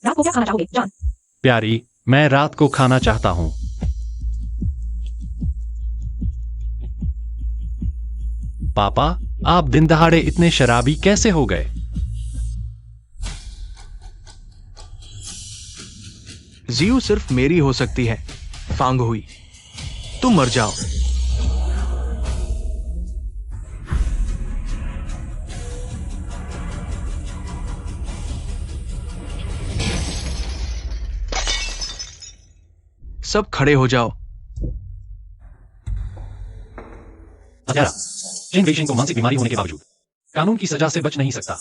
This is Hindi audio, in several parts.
रात को क्या खाना चाहोगे, जॉन? प्यारी, मैं रात को खाना चाहता हूँ। पापा, आप दिन दहाड़े इतने शराबी कैसे हो गए? जियो सिर्फ मेरी हो सकती है, फांग हुई। तुम मर जाओ। सब खड़े हो जाओ। चेन वेइशिंग को मानसिक बीमारी होने के बावजूद कानून की सजा से बच नहीं सकता,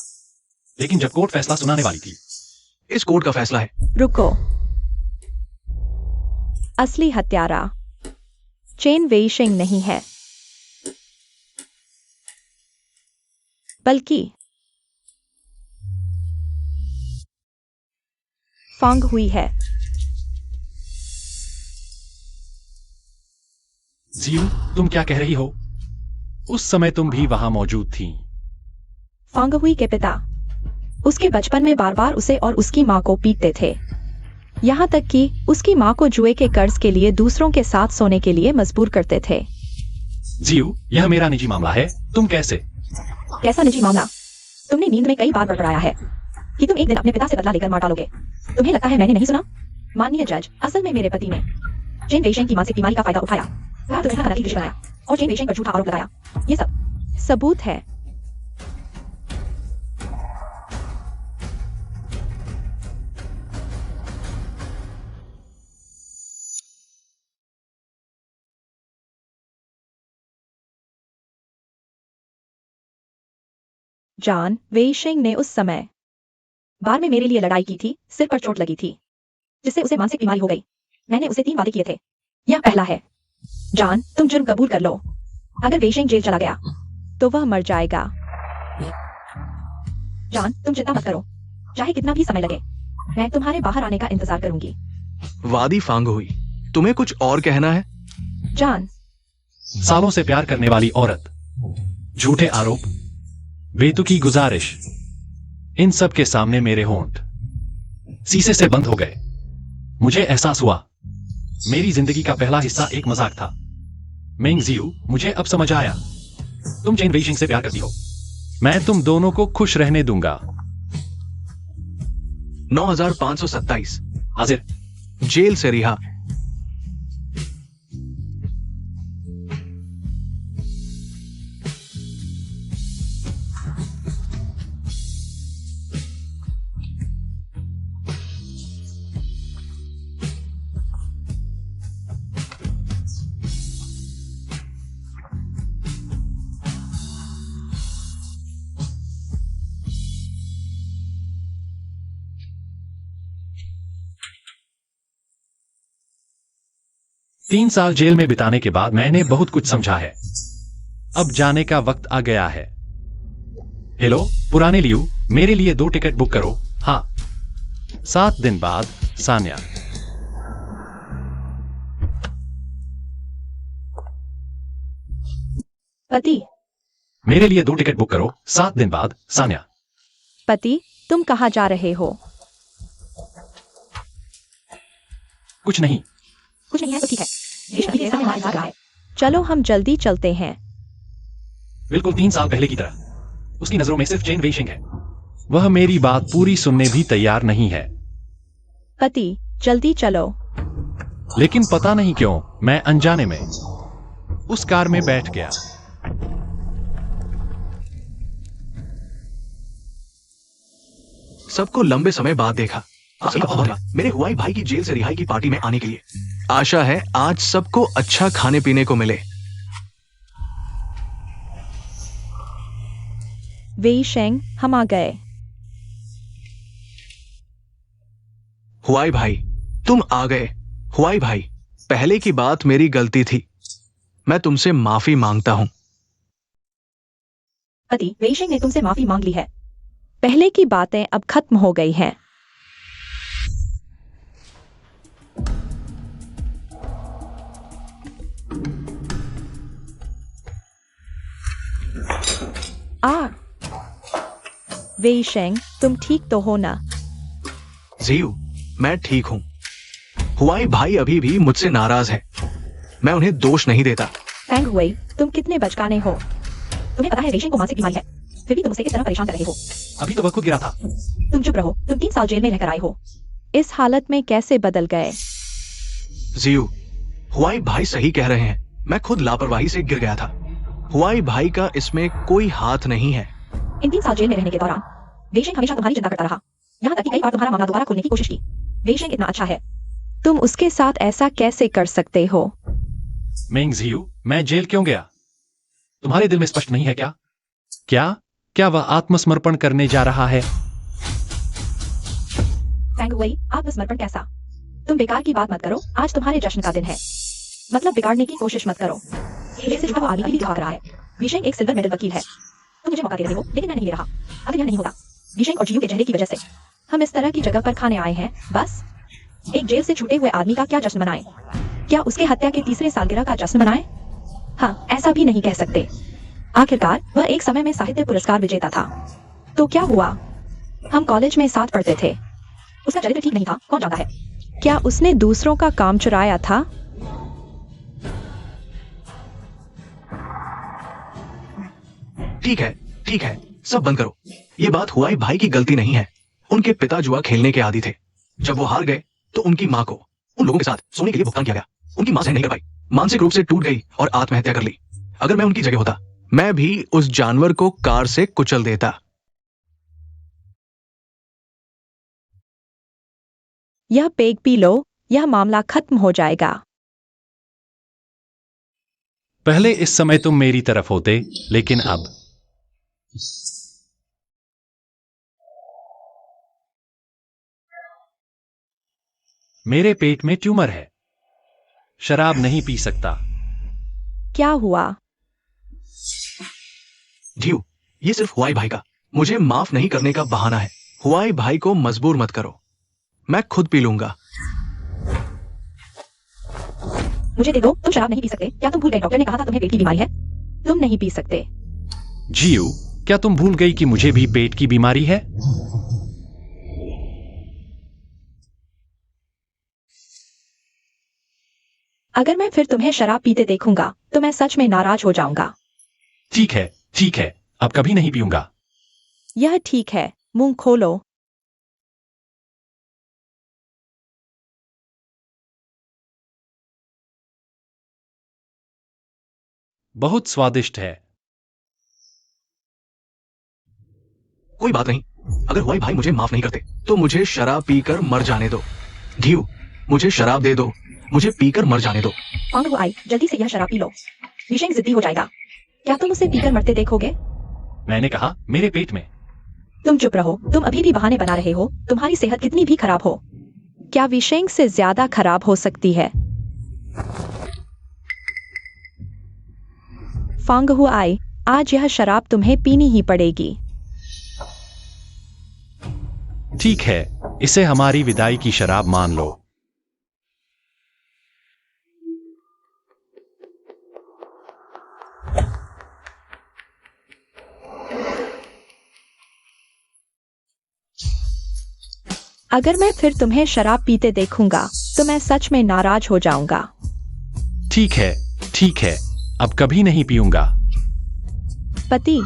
लेकिन जब कोर्ट फैसला सुनाने वाली थी। इस कोर्ट का फैसला है। रुको, असली हत्यारा चेन वेइशिंग नहीं है, बल्कि फांग हुई है। जियो, तुम क्या कह रही हो? उस समय तुम भी वहां मौजूद थी। फांग हुई के पिता उसके बचपन में बार बार उसे और उसकी मां को पीटते थे, यहाँ तक कि उसकी मां को जुए के कर्ज के लिए दूसरों के साथ सोने के लिए मजबूर करते थे। जियो, यह मेरा निजी मामला है। तुम कैसे? कैसा निजी मामला? तुमने नींद में कई बार बड़बड़ाया है कि तुम एक दिन अपने पिता से बदला लेकर मार डालोगे। तुम्हें लगता है मैंने नहीं सुना? माननीय जज, असल में मेरे पति ने चेन वेइशिंग की मानसिक बीमारी का फायदा उठाया, तुम्हें नकली दृश्य बनाया और चेन वेइशिंग पर झूठा आरोप लगाया। ये सब सबूत है। जॉन वेइशिंग ने उस समय बार में मेरे लिए लड़ाई की थी, सिर पर चोट लगी थी जिससे उसे मानसिक बीमारी हो गई। मैंने उसे 3 वादे किए थे। यह पहला है। जॉन, तुम जुर्म कबूल कर लो। अगर वेइशिंग जेल चला गया तो वह मर जाएगा। जॉन, तुम चिंता मत करो, चाहे कितना भी समय लगे, मैं तुम्हारे बाहर आने का इंतजार करूंगी। वादी फांग हुई। तुम्हें कुछ और कहना है? जॉन, सालों से प्यार करने वाली औरत, झूठे आरोप, बेतुकी गुजारिश, इन सब के सामने मेरे होंठ शीशे से बंद हो गए। मुझे एहसास हुआ मेरी जिंदगी का पहला हिस्सा एक मजाक था। मेंग जियो, मुझे अब समझ आया। तुम चेन वेइशिंग से प्यार करती हो। मैं तुम दोनों को खुश रहने दूंगा। 9527 हाजिर। जेल से रिहा। तीन साल जेल में बिताने के बाद मैंने बहुत कुछ समझा है। अब जाने का वक्त आ गया है। हेलो पुराने लियो, मेरे लिए 2 टिकट बुक करो। हाँ, 7 दिन बाद सान्या। पति, मेरे लिए 2 टिकट बुक करो, 7 दिन बाद सान्या। पति, तुम कहाँ जा रहे हो? कुछ नहीं। कुछ नहीं है तो ठीक है। हमारे साथ रहा है। चलो हम जल्दी चलते हैं। बिल्कुल 3 साल पहले की तरह। उसकी नजरों में सिर्फ चेन वेइशिंग है। वह मेरी बात पूरी सुनने भी तैयार नहीं है। पति, जल्दी चलो। लेकिन पता नहीं क्यों मैं अनजाने में उस कार में बैठ गया। सबको लंबे समय बाद देखा। मेरे हुआई भाई की जेल से रिहाई की पार्टी में आने के लिए। आशा है आज सबको अच्छा खाने पीने को मिले। वेइशिंग, हम आ गए। हुआई भाई, तुम आ गए। हुआई भाई, पहले की बात मेरी गलती थी। मैं तुमसे माफी मांगता हूं। पति, वेइशिंग ने तुमसे माफी मांग ली है। पहले की बातें अब खत्म हो गई हैं। वेइशिंग, तुम ठीक तो हो ना? जीव, मैं ठीक हूं। हुआई भाई अभी भी मुझसे नाराज है। मैं उन्हें दोष नहीं देता। फैंग हुई, तुम कितने बचकाने हो। तुम्हें पता है वेशेंग को मानसिक बीमारी है, फिर भी तुम उसे इस तरह परेशान कर रहे हो। अभी तो वह खुद गिरा था। तुम चुप रहो, तुम 3 साल जेल में रहकर आए हो। इस हालत में कैसे बदल गए? जीव, हुआई भाई सही कह रहे हैं। मैं खुद लापरवाही से गिर गया था। हुआई भाई का इसमें कोई हाथ नहीं है। इन 3 साल जेल में रहने के दौरान वेशेंग हमेशा तुम्हारी चिंता करता रहा, यहाँ तक कि कई बार तुम्हारा मामला दोबारा खोलने की कोशिश की। वेशेंग इतना अच्छा है, तुम उसके साथ ऐसा कैसे कर सकते हो? मेंग जियू, मैं जेल क्यों गया? तुम्हारे दिल में स्पष्ट नहीं है क्या? क्या वह आत्मसमर्पण करने जा रहा है? फैंग हुई, आत्मसमर्पण कैसा? तुम बेकार की बात मत करो, आज तुम्हारे जश्न का दिन है। मतलब बिगाड़ने की कोशिश मत करो। ये सिर्फ वो आदमी के लिए दुआ कर रहा है। विशेंग एक सिल्वर मेडल वकील है। तुम मुझे मौका दे रहे हो, लेकिन मैं नहीं ले रहा। अगर यह नहीं होगा विशेंग और जियू के चेहरे की वजह से, हम इस तरह की जगह पर खाने आए हैं, बस एक जेल से छूटे हुए आदमी का क्या जश्न मनाएं? क्या उसके हत्या के 3रे सालगिरह का जश्न मनाएं? हाँ, ऐसा भी नहीं कह सकते। आखिरकार वह एक समय में साहित्य पुरस्कार विजेता था। तो क्या हुआ? हम कॉलेज में साथ पढ़ते थे। उसका चरित्र ठीक नहीं था, कौन जानता है? क्या उसने दूसरों का काम चुराया था? ठीक है, सब बंद करो। ये बात हुआई भाई की गलती नहीं है। उनके पिता जुआ खेलने के आदी थे। जब वो हार गए तो उनकी माँ को उन लोगों के साथ सोने के लिए भुगतान किया गया। उनकी माँ सहन नहीं कर पाई, मानसिक रूप से टूट गई और आत्महत्या कर ली। अगर मैं उनकी जगह होता, मैं भी उस जानवर को कार से कुचल देता। यह पेग पी लो, यह मामला खत्म हो जाएगा। पहले इस समय तुम मेरी तरफ होते, लेकिन अब मेरे पेट में ट्यूमर है। शराब नहीं पी सकता। क्या हुआ? जीव, ये सिर्फ हुआई भाई का मुझे माफ नहीं करने का बहाना है। हुआई भाई को मजबूर मत करो, मैं खुद पी लूंगा। मुझे दे दो, तुम शराब नहीं पी सकते। क्या तुम भूल गए डॉक्टर ने कहा था तुम्हें पेट की बीमारी है? तुम नहीं पी सकते। जियू, क्या तुम भूल गई कि मुझे भी पेट की बीमारी है? अगर मैं फिर तुम्हें शराब पीते देखूंगा तो मैं सच में नाराज हो जाऊंगा। ठीक है, अब कभी नहीं पीऊंगा। यह ठीक है, मुंह खोलो। बहुत स्वादिष्ट है। कोई बात नहीं, अगर हुआई भाई मुझे माफ नहीं करते तो मुझे शराब पीकर मर जाने दो। घीव, मुझे शराब दे दो, मुझे पीकर मर जाने दो। फांग हुआई, जल्दी से यह शराब पी लो। विशेंग जिद्दी हो जाएगा। क्या तुम उसे पीकर मरते देखोगे? मैंने कहा मेरे पेट में। तुम चुप रहो, तुम अभी भी बहाने बना रहे हो। तुम्हारी सेहत कितनी भी खराब हो, क्या विशेंग से ज्यादा खराब हो सकती है? फांग हुआई, आज यह शराब तुम्हें पीनी ही पड़ेगी। ठीक है, इसे हमारी विदाई की शराब मान लो। अगर मैं फिर तुम्हें शराब पीते देखूंगा तो मैं सच में नाराज हो जाऊंगा। ठीक है, अब कभी नहीं पीऊंगा। पति,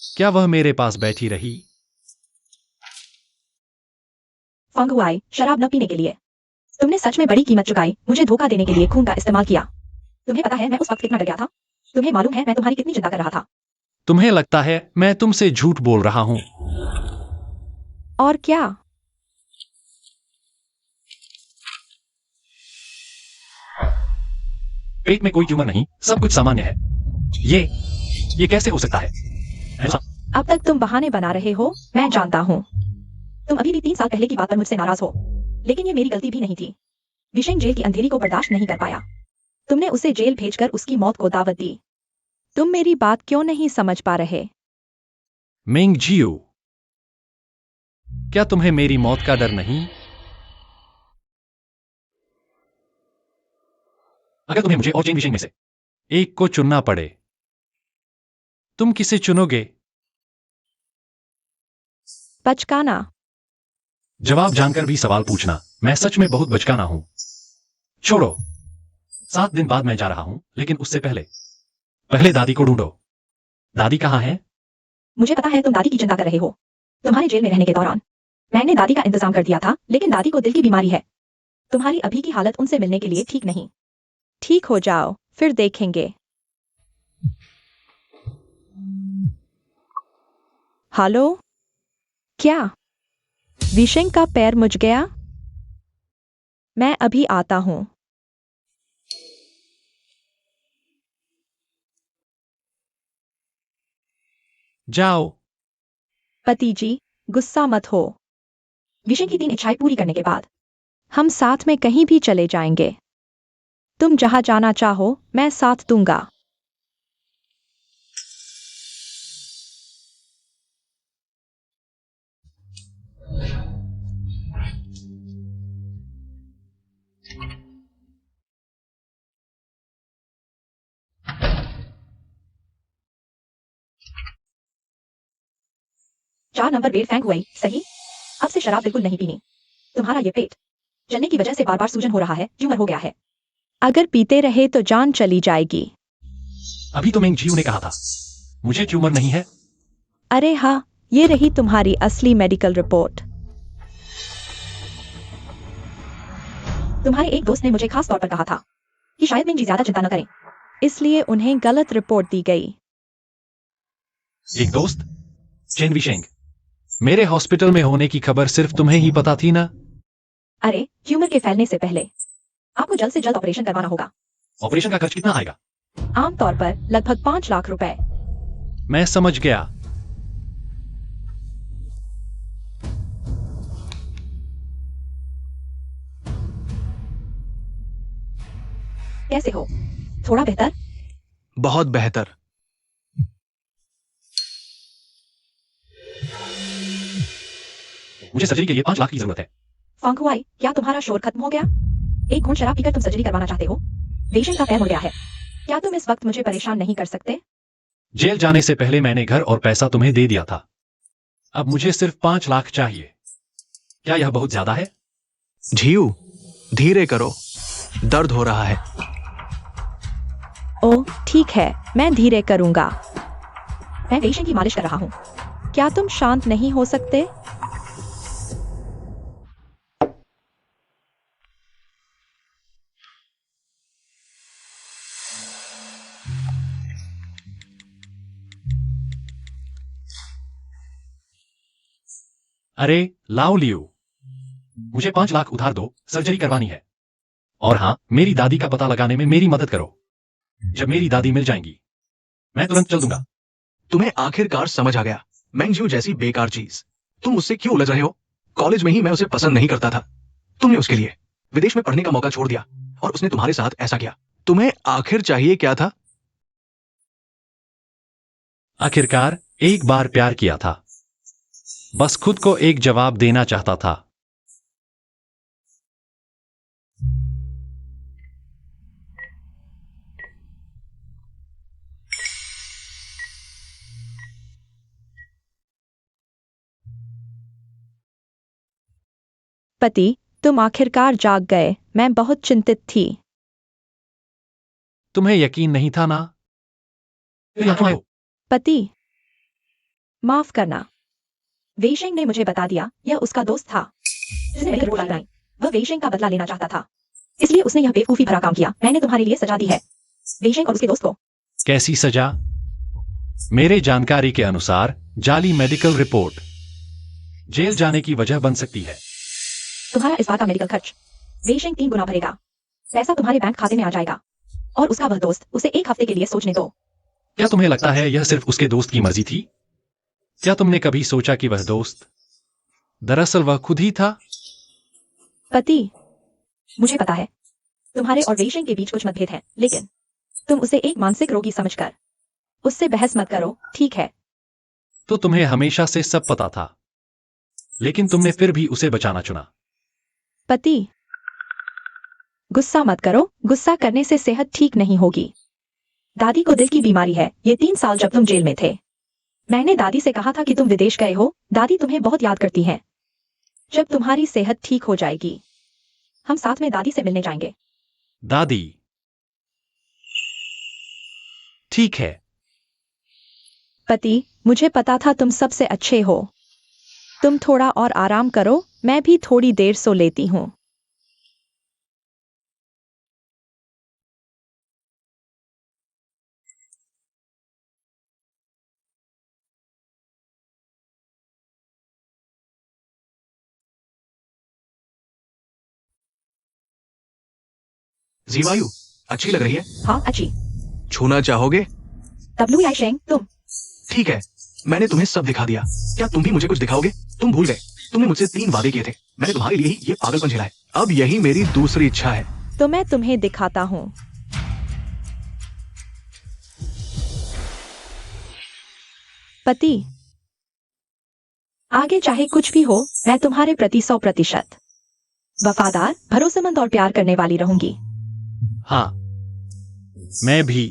क्या वह मेरे पास बैठी रही? फांग हुआई, शराब न पीने के लिए तुमने सच में बड़ी कीमत चुकाई। मुझे धोखा देने के लिए खून का इस्तेमाल किया। तुम्हें पता है मैं उस वक्त कितना डर गया था? तुम्हें मालूम है मैं तुम्हारी कितनी चिंता कर रहा था? तुम्हें लगता है मैं तुमसे झूठ बोल रहा हूं? और क्या? पेट में कोई ट्यूमर नहीं, सब कुछ सामान्य है। ये कैसे हो सकता है? ऐसा अब तक तुम बहाने बना रहे हो, मैं जानता हूँ। तुम अभी भी 3 साल पहले की बात पर मुझसे नाराज हो, लेकिन ये मेरी गलती भी नहीं थी। विशेंग जेल की अंधेरी को बर्दाश्त नहीं कर पाया। तुमने उसे जेल भेजकर उसकी मौत को दावत दी। तुम मेरी बात क्यों नहीं समझ पा रहे? मेंग जियू, क्या तुम्हें मेरी मौत का डर नहीं? अगर तुम्हें मुझे और जेन विशेंग में से एक को चुनना पड़े, तुम किसे चुनोगे? बचकाना। जवाब जानकर भी सवाल पूछना। मैं सच में बहुत बचकाना हूं। छोड़ो, 7 दिन बाद मैं जा रहा हूं, लेकिन उससे पहले दादी को ढूंढो। दादी कहाँ है? मुझे पता है तुम दादी की चिंता कर रहे हो। तुम्हारे जेल में रहने के दौरान मैंने दादी का इंतजाम कर दिया था, लेकिन दादी को दिल की बीमारी है। तुम्हारी अभी की हालत उनसे मिलने के लिए ठीक नहीं। ठीक हो जाओ, फिर देखेंगे। हेलो, क्या विशेंग का पैर मुझ गया? मैं अभी आता हूं। जाओ। पति जी, गुस्सा मत हो। विशेंग की 3 इच्छाएं पूरी करने के बाद हम साथ में कहीं भी चले जाएंगे। तुम जहां जाना चाहो, मैं साथ दूंगा। चार नंबर बेड फेंक हुई, सही। अब से शराब बिल्कुल नहीं पीनी। तुम्हारा ये पेट जलने की वजह से बार बार सूजन हो रहा है, ट्यूमर हो गया है। अगर पीते रहे तो जान चली जाएगी। अभी तो मेंग जीव ने कहा था मुझे ट्यूमर नहीं है। अरे हाँ, ये रही तुम्हारी असली मेडिकल रिपोर्ट। तुम्हारे एक दोस्त ने मुझे खास तौर पर कहा था कि शायद मेंग जी ज्यादा चिंता न करें, इसलिए उन्हें गलत रिपोर्ट दी गई। एक दोस्त? चेन विशेंग, मेरे हॉस्पिटल में होने की खबर सिर्फ तुम्हें ही पता थी ना? अरे, ट्यूमर के फैलने से पहले आपको जल्द से जल्द ऑपरेशन करवाना होगा। ऑपरेशन का खर्च कितना आएगा? आमतौर पर लगभग 5 लाख रुपए। मैं समझ गया। कैसे हो? थोड़ा बेहतर? बहुत बेहतर। मुझे सर्जरी के लिए 5 लाख की जरूरत है। फांकुआई, क्या तुम्हारा शोर खत्म हो गया? एक घूंट शराब पीकर तुम सर्जरी करवाना चाहते हो? वेशन का पैर मुड़ गया है। क्या तुम इस वक्त मुझे परेशान नहीं कर सकते? जेल जाने से पहले मैंने घर और पैसा तुम्हें दे दिया था। अब मुझे सिर्फ 5 लाख चाहिए। क्या यह बहुत ज्यादा है? झीऊ, धीरे करो, दर्द हो रहा है। ओह, ठीक है, मैं धीरे करूंगा। मैं वेशन की मालिश कर रहा हूँ। क्या तुम शांत नहीं हो सकते? अरे लाओ लियो, मुझे 5 लाख उधार दो, सर्जरी करवानी है। और हाँ, मेरी दादी का पता लगाने में मेरी मदद करो। जब मेरी दादी मिल जाएंगी मैं तुरंत चल दूंगा। तुम्हें आखिरकार समझ आ गया। मैंगजियो जैसी बेकार चीज, तुम उससे क्यों उलझ रहे हो? कॉलेज में ही मैं उसे पसंद नहीं करता था। तुमने उसके लिए विदेश में पढ़ने का मौका छोड़ दिया और उसने तुम्हारे साथ ऐसा किया। तुम्हें आखिर चाहिए क्या था? आखिरकार एक बार प्यार किया था, बस खुद को एक जवाब देना चाहता था। पति, तुम आखिरकार जाग गए। मैं बहुत चिंतित थी। तुम्हें यकीन नहीं था ना? फिर यहाँ क्यों आए हो? पति, माफ करना। वेशेंग ने मुझे बता दिया यह उसका दोस्त था जिसने मेरी रिपोर्ट लगाई। वह वेशेंग का बदला लेना चाहता था, इसलिए उसने यह बेवकूफी भरा काम किया। मैंने तुम्हारे लिए सजा दी है, वेशेंग और उसके दोस्त को। कैसी सजा? मेरे जानकारी के अनुसार जाली मेडिकल रिपोर्ट जेल जाने की वजह बन सकती है। तुम्हारा इस बार का मेडिकल खर्च वेशेंग 3 गुना भरेगा। पैसा तुम्हारे बैंक खाते में आ जाएगा और उसका वह दोस्त उसे 1 हफ्ते के लिए सोचने दो। क्या तुम्हें लगता है यह सिर्फ उसके दोस्त की मर्जी थी? क्या तुमने कभी सोचा कि वह दोस्त दरअसल वह खुद ही था? पति, मुझे पता है तुम्हारे और वेशेंग के बीच कुछ मतभेद है, लेकिन तुम उसे एक मानसिक रोगी समझकर उससे बहस मत करो, ठीक है? तो तुम्हें हमेशा से सब पता था, लेकिन तुमने फिर भी उसे बचाना चुना। पति, गुस्सा मत करो। गुस्सा करने से सेहत ठीक नहीं होगी। दादी को दिल की बीमारी है। ये 3 साल जब तुम जेल में थे, मैंने दादी से कहा था कि तुम विदेश गए हो। दादी तुम्हें बहुत याद करती हैं। जब तुम्हारी सेहत ठीक हो जाएगी, हम साथ में दादी से मिलने जाएंगे। दादी, ठीक है। पति, मुझे पता था तुम सबसे अच्छे हो। तुम थोड़ा और आराम करो, मैं भी थोड़ी देर सो लेती हूँ। जीवायु अच्छी लग रही है। हाँ, अच्छी। छूना चाहोगे? WI शेंग, तुम। ठीक है, मैंने तुम्हें सब दिखा दिया। क्या तुम भी मुझे कुछ दिखाओगे? तुम भूल गए, तुमने मुझसे 3 वादे किए थे। मैंने तुम्हारे लिए ही ये पागलपन झेला है। अब यही मेरी दूसरी इच्छा है। तो मैं तुम्हें दिखाता हूँ। पति, आगे चाहे कुछ भी हो, मैं तुम्हारे प्रति 100% वफादार, भरोसेमंद और प्यार करने वाली रहूंगी। हाँ, मैं भी।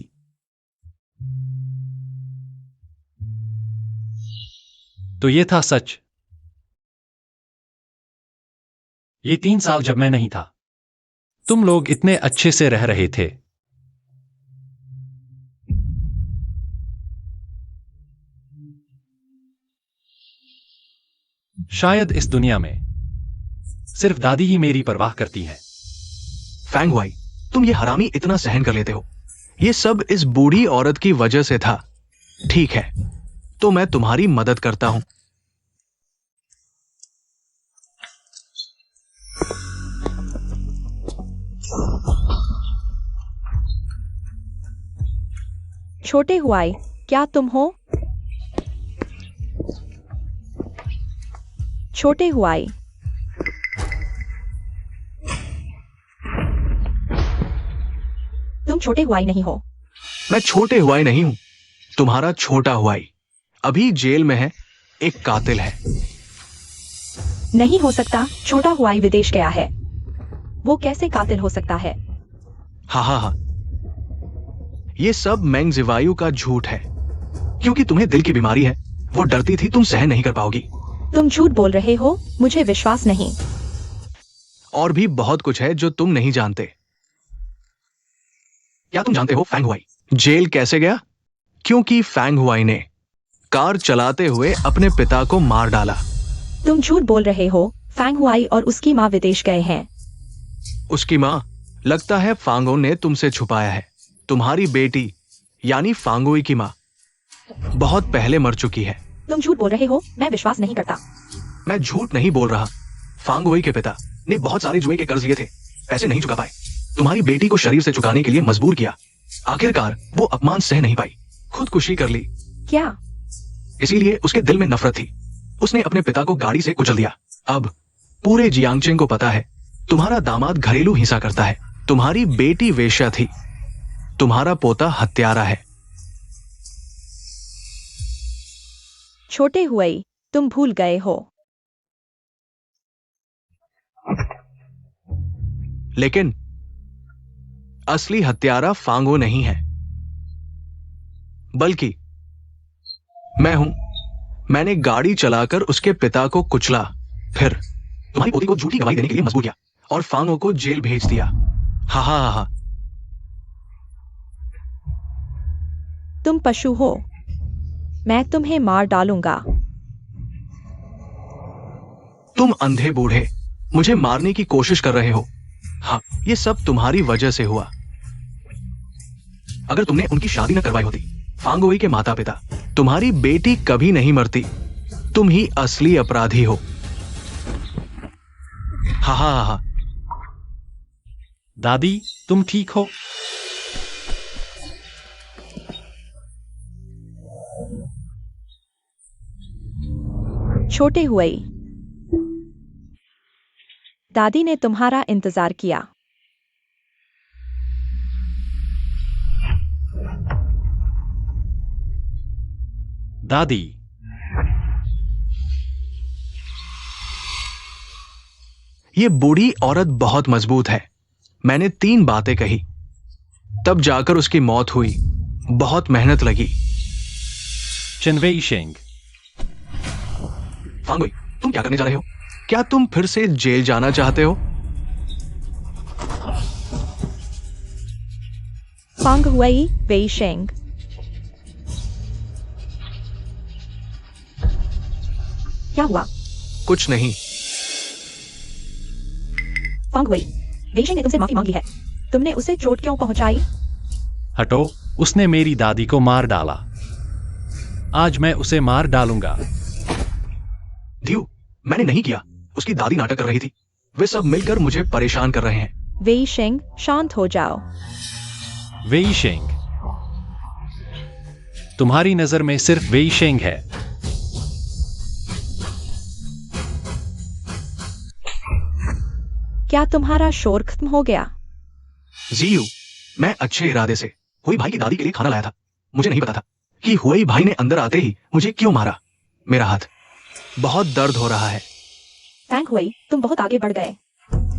तो ये था सच। ये 3 साल जब मैं नहीं था, तुम लोग इतने अच्छे से रह रहे थे। शायद इस दुनिया में सिर्फ दादी ही मेरी परवाह करती है। फैंग हुआई, तुम ये हरामी इतना सहन कर लेते हो। ये सब इस बूढ़ी औरत की वजह से था। ठीक है, तो मैं तुम्हारी मदद करता हूं। छोटे हुआई, क्या तुम हो? छोटे हुआई, तुम छोटे हुआई नहीं हो। मैं छोटे हुआई नहीं हूं, तुम्हारा छोटा हुआई। अभी जेल में है, एक कातिल है। नहीं हो सकता, छोटा हुआई विदेश गया है। वो कैसे कातिल हो सकता है? हाँ हाँ हाँ, ये सब मेंग जिवायु का झूठ है। क्योंकि तुम्हें दिल की बीमारी है, वो डरती थी तुम सहन नहीं कर पाओगी। तुम झूठ बोल रहे हो, मुझे विश्वास नहीं। और भी बहुत कुछ है जो तुम नहीं जानते। क्या तुम जानते हो फैंग हुआई जेल कैसे गया? क्योंकि फैंग हुआई ने कार चलाते हुए अपने पिता को मार डाला। तुम झूठ बोल रहे हो। फैंग हुआई और उसकी माँ विदेश गए हैं। उसकी माँ? लगता है फांगो ने तुमसे छुपाया है। तुम्हारी बेटी यानी फांगोई की माँ बहुत पहले मर चुकी है। तुम झूठ बोल रहे हो, मैं विश्वास नहीं करता। मैं झूठ नहीं बोल रहा। फांगोई के पिता ने बहुत सारे जुए के कर्ज लिए थे, पैसे नहीं चुका पाए। तुम्हारी बेटी को शरीर से चुकाने के लिए मजबूर किया। आखिरकार वो अपमान सह नहीं पाई, खुदकुशी कर ली। क्या? इसीलिए उसके दिल में नफरत थी। उसने अपने पिता को गाड़ी से कुचल दिया। अब पूरे जियांगचेंग को पता है तुम्हारा दामाद घरेलू हिंसा करता है। तुम्हारी बेटी वेश्या थी, तुम्हारा पोता हत्यारा है। छोटे हुआई, तुम भूल गए हो। लेकिन असली हत्यारा फांगो नहीं है, बल्कि मैं हूं। मैंने गाड़ी चलाकर उसके पिता को कुचला, फिर तुम्हारी पोती को झूठी गवाही देने के लिए मजबूर किया और फांगो को जेल भेज दिया। हा हा हा हा। तुम पशु हो, मैं तुम्हें मार डालूंगा। तुम अंधे बूढ़े मुझे मारने की कोशिश कर रहे हो। हाँ, ये सब तुम्हारी वजह से हुआ। अगर तुमने उनकी शादी न करवाई होती, फांगोई के माता पिता, तुम्हारी बेटी कभी नहीं मरती। तुम ही असली अपराधी हो। हा हा हा। दादी, तुम ठीक हो? छोटे हुआई, दादी ने तुम्हारा इंतजार किया। दादी, ये बूढ़ी औरत बहुत मजबूत है। मैंने 3 बातें कही, तब जाकर उसकी मौत हुई। बहुत मेहनत लगी। चेनवेई शेंग। फांगुई, तुम क्या करने जा रहे हो? क्या तुम फिर से जेल जाना चाहते हो? फांग हुई वेई शेंग। क्या हुआ? कुछ नहीं। फांग हुई, वेई शेंग ने तुमसे माफी मांगी है। तुमने उसे चोट क्यों पहुंचाई? हटो, उसने मेरी दादी को मार डाला। आज मैं उसे मार डालूंगा। ध्यू, मैंने नहीं किया। उसकी दादी नाटक कर रही थी। वे सब मिलकर मुझे परेशान कर रहे हैं। वेई शेंग, शांत हो जाओ। वेई शेंग, तुम्हारी नजर में सिर्फ वेई शेंग है। क्या तुम्हारा शोर खत्म हो गया? जीयू, मैं अच्छे इरादे से हुई भाई की दादी के लिए खाना लाया था। मुझे नहीं पता था कि हुई भाई ने अंदर आते ही मुझे क्यों मारा। मेरा हाथ बहुत दर्द हो रहा है। फैंग हुई, तुम बहुत आगे बढ़ गए।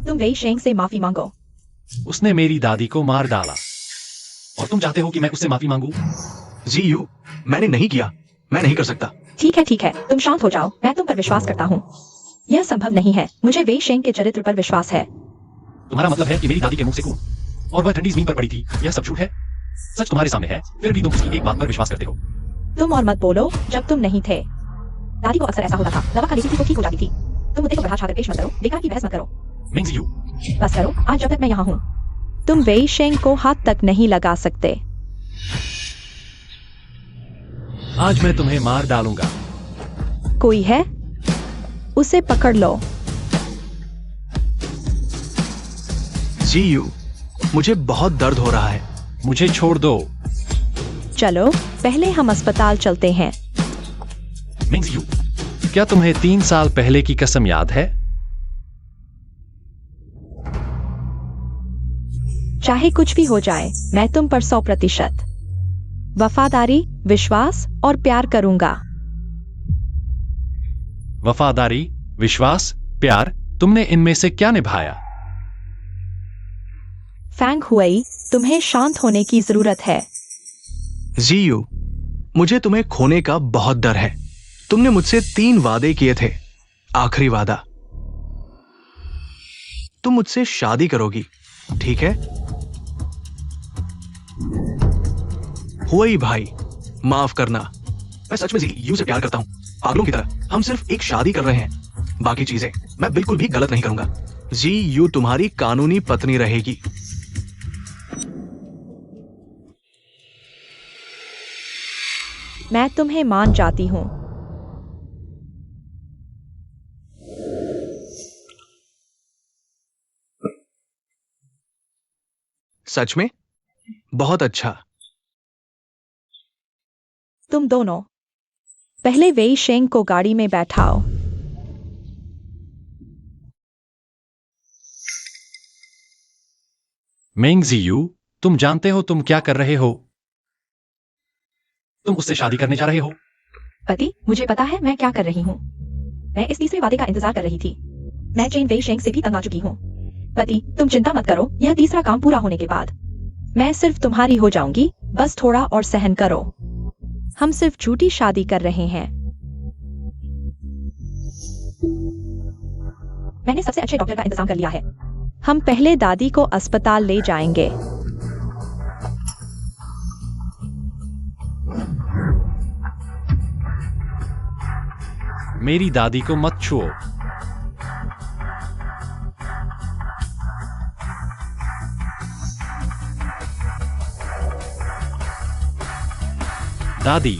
तुम वेई शेंग से माफी मांगो। उसने मेरी दादी को मार डाला और तुम चाहते हो कि मैं उससे माफी मांगू? जीयू, मैंने नहीं किया। मैं नहीं कर सकता। ठीक है, तुम शांत हो जाओ। मैं तुम पर विश्वास करता हूँ। यह संभव नहीं है। मुझे वेई शेंग के चरित्र पर विश्वास है। तुम्हारा मतलब है कि मेरी दादी के मुंह से खून और वह ठंडी जमीन पर पड़ी थी, यह सब झूठ है? सच तुम्हारे सामने है, फिर भी तुम किसी एक बात पर विश्वास करते हो। तुम और मत बोलो जब तुम नहीं थे। दादी को अक्सर ऐसा होता था, दवा खा लेती थी तो ठीक हो जाती थी। तुम मुद्दे को बढ़ा चढ़ाकर पेश मत करो, बेकार की बहस मत करो। मिंग जियू, बस करो, आज जब तक मैं यहाँ हूँ। तुम वेई शेंग को हाथ तक नहीं लगा सकते। आज मैं तुम्हें मार डालूंगा। कोई है? उसे पकड़ लो। जीयू, मुझे बहुत दर्द हो रहा है। मुझे छोड़ दो। चलो, पहले हम अस्पताल चलते हैं। मिंग जियू, क्या तुम्हें 3 साल पहले की कसम याद है? चाहे कुछ भी हो जाए, मैं तुम पर 100% वफादारी, विश्वास और प्यार करूंगा। वफादारी, विश्वास, प्यार, तुमने इनमें से क्या निभाया? फैंग हुई, तुम्हें शांत होने की जरूरत है। जीयू, मुझे तुम्हें खोने का बहुत डर है। तुमने मुझसे 3 वादे किए थे। आखिरी वादा, तुम मुझसे शादी करोगी, ठीक है? हुई भाई, माफ करना। मैं सच में जीयू से प्यार करता हूं, पागलों की तरह। हम सिर्फ एक शादी कर रहे हैं। बाकी चीजें मैं बिल्कुल भी गलत नहीं करूंगा। जीयू तुम्हारी कानूनी पत्नी रहेगी। मैं तुम्हें मान जाती हूँ। सच में? बहुत अच्छा। तुम दोनों पहले वेई शेंग को गाड़ी में बैठाओ। मिंग जियू, तुम जानते हो तुम क्या कर रहे हो? तुम उससे शादी करने जा रहे हो। पति, मुझे पता है मैं क्या कर रही हूँ। मैं इस तीसरे वादे का इंतजार कर रही थी। मैं चेन वेई शेंग से भी तंग आ चुकी हूँ। पति, तुम चिंता मत करो, यह तीसरा काम पूरा होने के बाद मैं सिर्फ तुम्हारी हो जाऊंगी। बस थोड़ा और सहन करो। हम सिर्फ झूठी शादी कर रहे हैं। मैंने सबसे अच्छे डॉक्टर का इंतजाम कर लिया है। हम पहले दादी को अस्पताल ले जाएंगे। मेरी दादी को मत छुओ। दादी,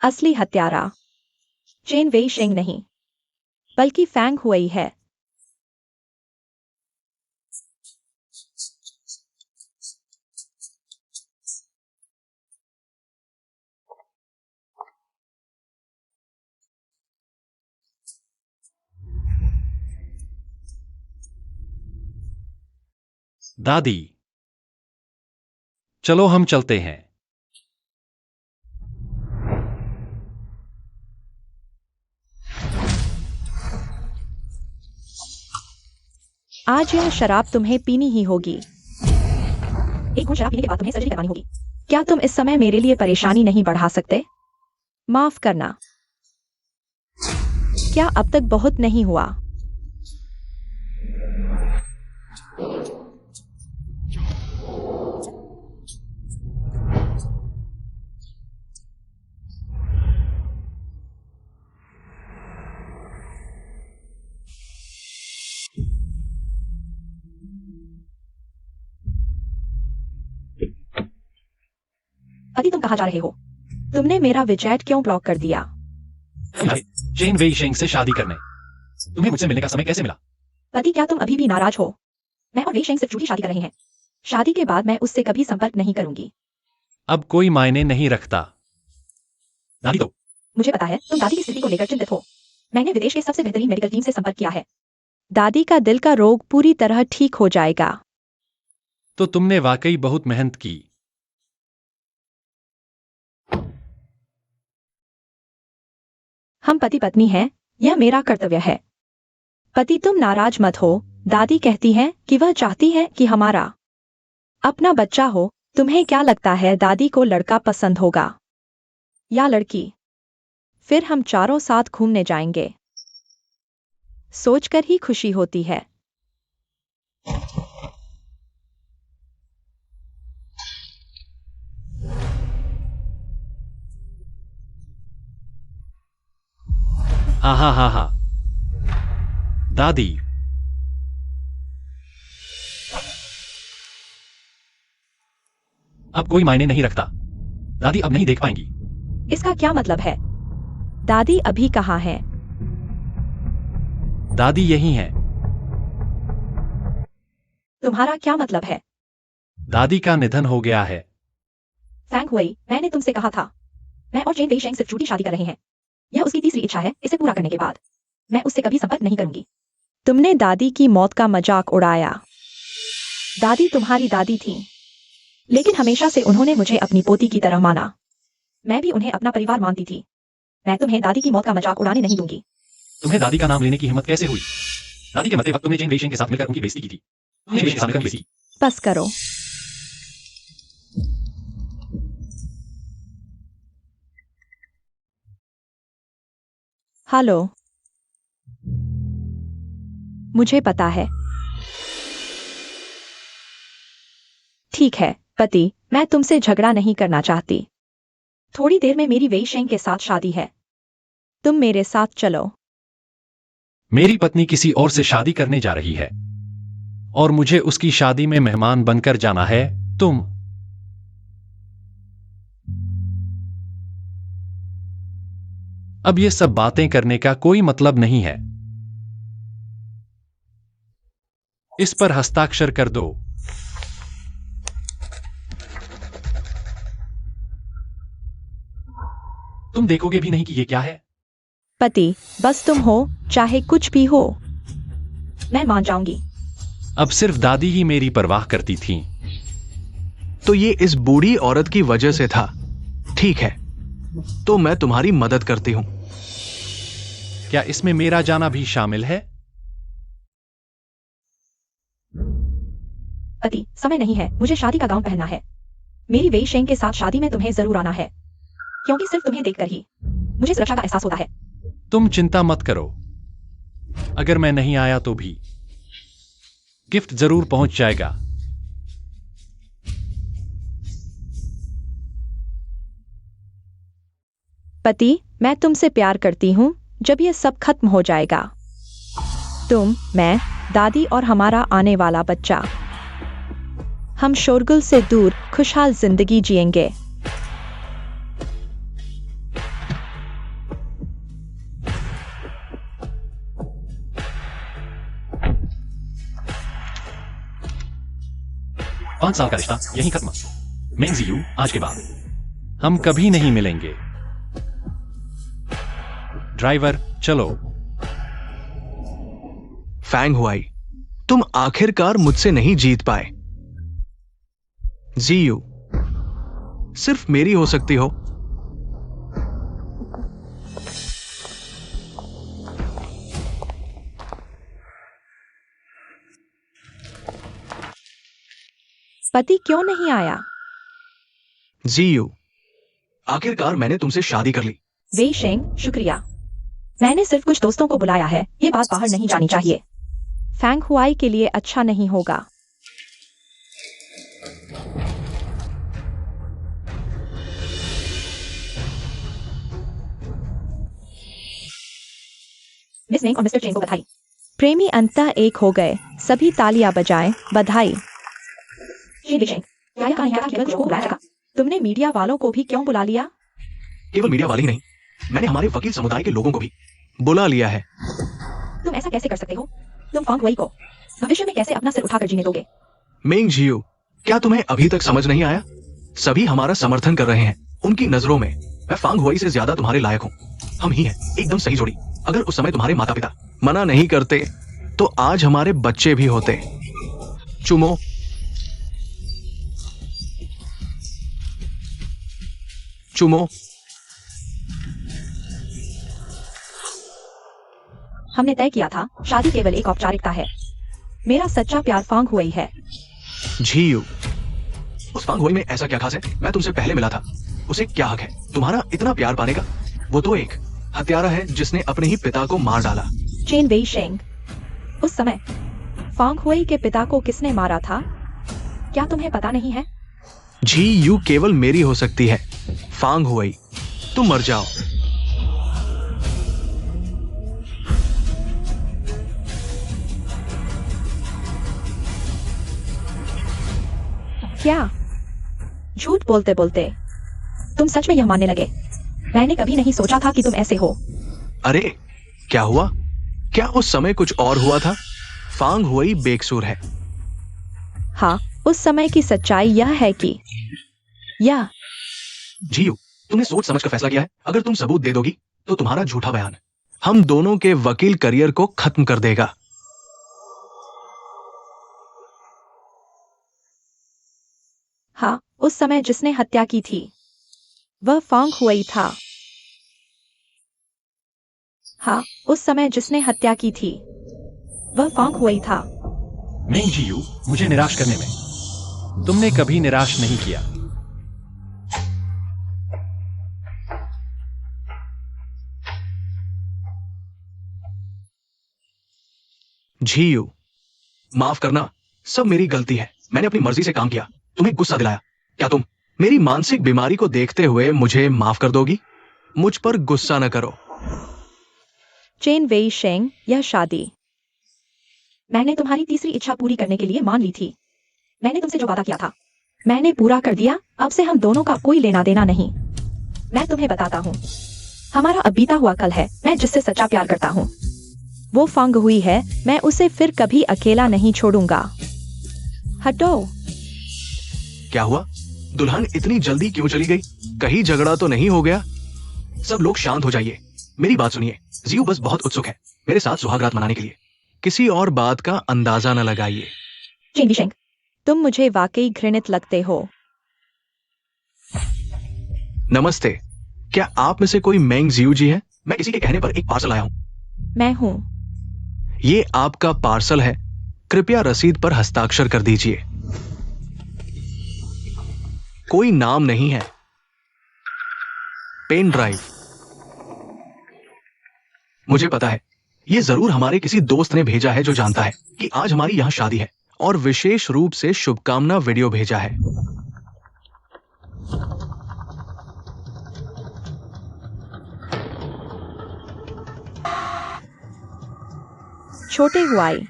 असली हत्यारा चेन वेई शेंग नहीं, बल्कि फैंग हुई है। दादी, चलो हम चलते हैं। आज यह शराब तुम्हें पीनी ही होगी। एक घूंट शराब पीने के बाद तुम्हें सर्जरी करवानी होगी। क्या तुम इस समय मेरे लिए परेशानी नहीं बढ़ा सकते? माफ करना। क्या अब तक बहुत नहीं हुआ? अभी तुम कहाँ जा रहे हो? तुमने मेरा विचैट क्यों ब्लॉक कर दिया? चेन वेई शेंग से शादी करने तुम्हें मुझसे मिलने का समय कैसे मिला? पति, क्या तुम अभी भी नाराज हो? मैं और वेई शेंग सिर्फ झूठी शादी कर रहे हैं। शादी के बाद मैं उससे कभी संपर्क नहीं करूंगी। अब कोई मायने नहीं रखता। दादी तो मुझे पता है तुम दादी की स्थिति को लेकर चिंतित हो। मैंने विदेश के सबसे बेहतरीन मेडिकल टीम से संपर्क किया है। दादी का दिल का रोग पूरी तरह ठीक हो जाएगा। तो तुमने वाकई बहुत मेहनत की। हम पति पत्नी हैं, यह मेरा कर्तव्य है। पति, तुम नाराज मत हो। दादी कहती है कि वह चाहती है कि हमारा अपना बच्चा हो। तुम्हें क्या लगता है दादी को लड़का पसंद होगा या लड़की? फिर हम चारों साथ घूमने जाएंगे। सोचकर ही खुशी होती है। आहा हा हा। दादी, अब कोई मायने नहीं रखता। दादी अब नहीं देख पाएंगी। इसका क्या मतलब है? दादी अभी कहाँ है? दादी यही है। तुम्हारा क्या मतलब है? दादी का निधन हो गया है। फैंग हुई, मैंने तुमसे कहा था। मैं और चेन वेई शेंग सिर्फ झूठी शादी कर रहे हैं। यह उसकी तीसरी इच्छा है। इसे पूरा करने के बाद मैं उससे कभी संपर्क नहीं करूंगी। तुमने दादी की मौत का मजाक उड़ाया। दादी तुम्हारी दादी थी, लेकिन हमेशा से उन्होंने मुझे अपनी पोती की तरह माना। मैं भी उन्हें अपना परिवार मानती थी। मैं तुम्हें दादी की मौत का मजाक उड़ाने नहीं दूंगी। तुम्हें दादी का नाम लेने की हिम्मत कैसे हुई? दादी के मरते वक्त तुमने चेन वेई शेंग के साथ मिलकर उनकी बेइज्जती की थी। तुमने वेई शेंग के सामने उनकी बेइज्जती। बस करो। हेलो, मुझे पता है। ठीक है पति, मैं तुमसे झगड़ा नहीं करना चाहती। थोड़ी देर में मेरी वेई शेंग के साथ शादी है। तुम मेरे साथ चलो। मेरी पत्नी किसी और से शादी करने जा रही है और मुझे उसकी शादी में मेहमान बनकर जाना है। तुम अब ये सब बातें करने का कोई मतलब नहीं है। इस पर हस्ताक्षर कर दो। तुम देखोगे भी नहीं कि ये क्या है? पति, बस तुम हो, चाहे कुछ भी हो। मैं मान जाऊंगी। अब सिर्फ दादी ही मेरी परवाह करती थी। तो ये इस बूढ़ी औरत की वजह से था। ठीक है, तो मैं तुम्हारी मदद करती हूं। क्या इसमें मेरा जाना भी शामिल है? पति, समय नहीं है। मुझे शादी का गाउन पहनना है। मेरी वेई शेंग के साथ शादी में तुम्हें जरूर आना है, क्योंकि सिर्फ तुम्हें देखकर ही मुझे सुरक्षा का एहसास होता है। तुम चिंता मत करो। अगर मैं नहीं आया तो भी गिफ्ट जरूर पहुंच जाएगा। पति, मैं तुमसे प्यार करती हूँ। जब ये सब खत्म हो जाएगा, तुम, मैं, दादी और हमारा आने वाला बच्चा, हम शोरगुल से दूर खुशहाल जिंदगी जिएंगे। 5 साल का रिश्ता यहीं खत्म। मेंग जियू, आज के बाद हम कभी नहीं मिलेंगे। ड्राइवर, चलो। फैंग हुआई, तुम आखिरकार मुझसे नहीं जीत पाए। जीयू, सिर्फ मेरी हो सकती हो। पति क्यों नहीं आया? जीयू, आखिरकार मैंने तुमसे शादी कर ली। वे शेंग, शुक्रिया। मैंने सिर्फ कुछ दोस्तों को बुलाया है, ये बात बाहर नहीं जानी चाहिए। फैंग हुआई के लिए अच्छा नहीं होगा। मिस नेंग और मिस्टर चेन को बधाई। प्रेमी अंततः एक हो गए। सभी तालियां बजाएं, बधाई। शेंग, क्या यह कहानी केवल जो को बुलाया जाएगा? तुमने मीडिया वालों को भी क्यों बुला लिया? केवल मीडिया वाले ही नहीं, मैंने हमारे वकील समुदाय के लोगों को भी बुला लिया है। तुम ऐसा कैसे कर सकते हो? तुम फैंग हुआई को भविष्य में कैसे अपना सिर उठाकर जीने दोगे? मेंग जियू, क्या तुम्हें अभी तक समझ नहीं आया? सभी हमारा समर्थन कर रहे हैं। उनकी नजरों में मैं फैंग हुआई से ज्यादा तुम्हारे लायक हूँ। हम ही हैं, एकदम सही जोड़ी। अगर उस समय तुम्हारे माता पिता मना नहीं करते तो आज हमारे बच्चे भी होते। चुमो। चुमो। हमने तय किया था, शादी केवल एक औपचारिकता है। मेरा सच्चा प्यार फैंग हुआई है। झीयू, उस फैंग हुआई में ऐसा क्या खास है? मैं तुमसे पहले मिला था। उसे क्या हक है तुम्हारा इतना प्यार पाने का? वो तो एक हत्यारा है जिसने अपने ही पिता को मार डाला। चेन वेई शेंग, उस समय फैंग हुआई के पिता को किसने मारा था? क्या तुम्हें पता नहीं है? झीयू केवल मेरी हो सकती है। फैंग हुआई, तुम मर जाओ। क्या? झूठ बोलते बोलते तुम सच में यह मानने लगे? मैंने कभी नहीं सोचा था कि तुम ऐसे हो। अरे क्या हुआ? क्या उस समय कुछ और हुआ था? फैंग हुआई बेकसूर है। हाँ, उस समय की सच्चाई यह है कि यह जीयू, तुमने सोच समझ कर फैसला किया है। अगर तुम सबूत दे दोगी तो तुम्हारा झूठा बयान हम दोनों के वकील करियर को खत्म कर देगा। हाँ, उस समय जिसने हत्या की थी वह फैंग हुआई था। हाँ, उस समय जिसने हत्या की थी वह फैंग हुआई था। मेंग जियू, मुझे निराश करने में तुमने कभी निराश नहीं किया। झीयू, माफ करना, सब मेरी गलती है। मैंने अपनी मर्जी से काम किया, तुम्हें गुस्सा दिलाया। क्या तुम मेरी मानसिक बीमारी को देखते हुए मुझे माफ कर दोगी? मुझ पर गुस्सा न करो। चेन वेई शेंग, यह शादी मैंने तुम्हारी तीसरी इच्छा पूरी करने के लिए मान ली थी। मैंने तुमसे जो वादा किया था मैंने पूरा कर दिया। अब से हम दोनों का कोई लेना देना नहीं। मैं तुम्हें बताता हूँ, हमारा अब बीता हुआ कल है। मैं जिससे सच्चा प्यार करता हूँ वो फैंग हुई है। मैं उसे फिर कभी अकेला नहीं छोड़ूंगा। हटो। क्या हुआ? दुल्हन इतनी जल्दी क्यों चली गई? कहीं झगड़ा तो नहीं हो गया? सब लोग शांत हो जाइए, मेरी बात सुनिए। जियू बस बहुत उत्सुक है मेरे साथ सुहागरात मनाने के लिए। किसी और बात का अंदाजा न लगाइए। चेन शेंग, तुम मुझे वाकई घृणित लगते हो। नमस्ते, क्या आप में से कोई मेंग जियू जी है? मैं किसी के कहने पर एक पार्सल आया हूँ। मैं हूँ। ये आपका पार्सल है, कृपया रसीद पर हस्ताक्षर कर दीजिए। कोई नाम नहीं है। Pen drive. मुझे पता है ये जरूर हमारे किसी दोस्त ने भेजा है जो जानता है कि आज हमारी यहां शादी है और विशेष रूप से शुभकामना वीडियो भेजा है। छोटे हुआई,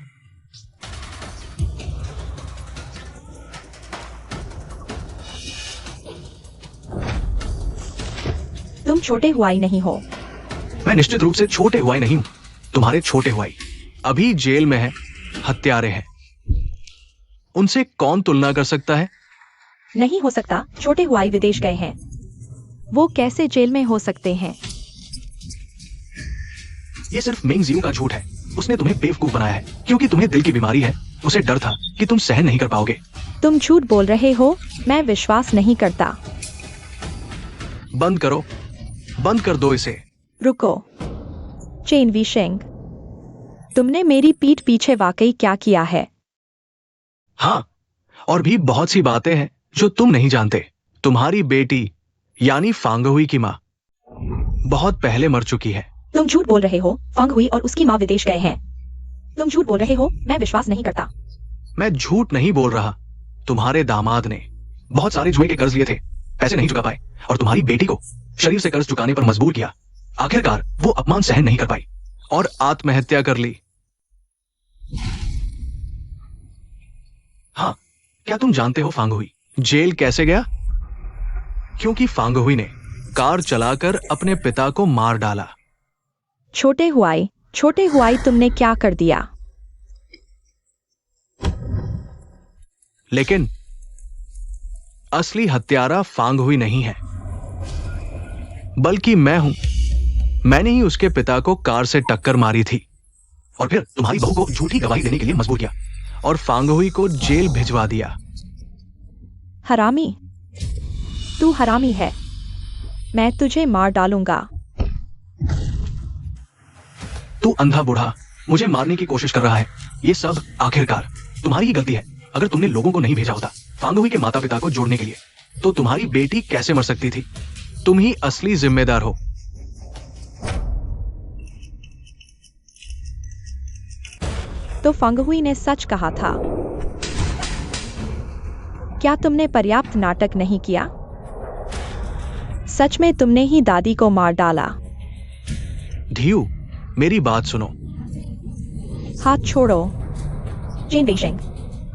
तुम छोटे हुआई नहीं हो। मैं निश्चित रूप से छोटे हुआई नहीं हूं। तुम्हारे छोटे हुआई अभी जेल में हैं, हत्यारे हैं। उनसे कौन तुलना कर सकता है? नहीं हो सकता, छोटे हुआई विदेश गए हैं। वो कैसे जेल में हो सकते हैं? ये सिर्फ मेंग जियू का झूठ है। उसने तुम्हें बेवकूफ बनाया है क्योंकि तुम्हें दिल की बीमारी है। उसे डर था कि तुम सहन नहीं कर पाओगे। तुम झूठ बोल रहे हो, मैं विश्वास नहीं करता। बंद करो, बंद कर दो इसे। रुको, चेन वीशेंग, तुमने मेरी पीठ पीछे वाकई क्या किया है? हाँ, और भी बहुत सी बातें हैं जो तुम नहीं जानते। तुम्हारी बेटी यानी फांगहुई की माँ बहुत पहले मर चुकी है। तुम झूठ बोल रहे हो, फांग हुई और उसकी माँ विदेश गए हैं। तुम झूठ बोल रहे हो, मैं विश्वास नहीं करता। मैं झूठ नहीं बोल रहा। तुम्हारे दामाद ने बहुत सारे जुए के कर्ज लिए थे, पैसे नहीं चुका पाए और तुम्हारी बेटी को शरीर से कर्ज चुकाने पर मजबूर किया। आखिरकार वो अपमान सहन नहीं कर पाई और आत्महत्या कर ली। हाँ, क्या तुम जानते हो फांगहुई जेल कैसे गया? क्योंकि फांगहुई ने कार चलाकर अपने पिता को मार डाला। छोटे हुआई, तुमने क्या कर दिया? लेकिन असली हत्यारा फांगहुई नहीं है, बल्कि मैं हूं। मैंने ही उसके पिता को कार से टक्कर मारी थी और फिर तुम्हारी बहू को झूठी गवाही देने के लिए मजबूर किया और फांगहुई को जेल भिजवा दिया। हरामी, तू हरामी है। मैं तुझे मार डालूंगा। तू अंधा बूढ़ा मुझे मारने की कोशिश कर रहा है। ये सब आखिरकार तुम्हारी ही गलती है। अगर तुमने लोगों को नहीं भेजा होता फांगहुई के माता पिता को जोड़ने के लिए, तो तुम्हारी बेटी कैसे मर सकती थी? तुम ही असली जिम्मेदार हो। तो फांगहुई ने सच कहा था। क्या तुमने पर्याप्त नाटक नहीं किया? सच में तुमने ही दादी को मार डाला। धियू, मेरी बात सुनो। हाथ छोड़ो। चेन वेइशेंग,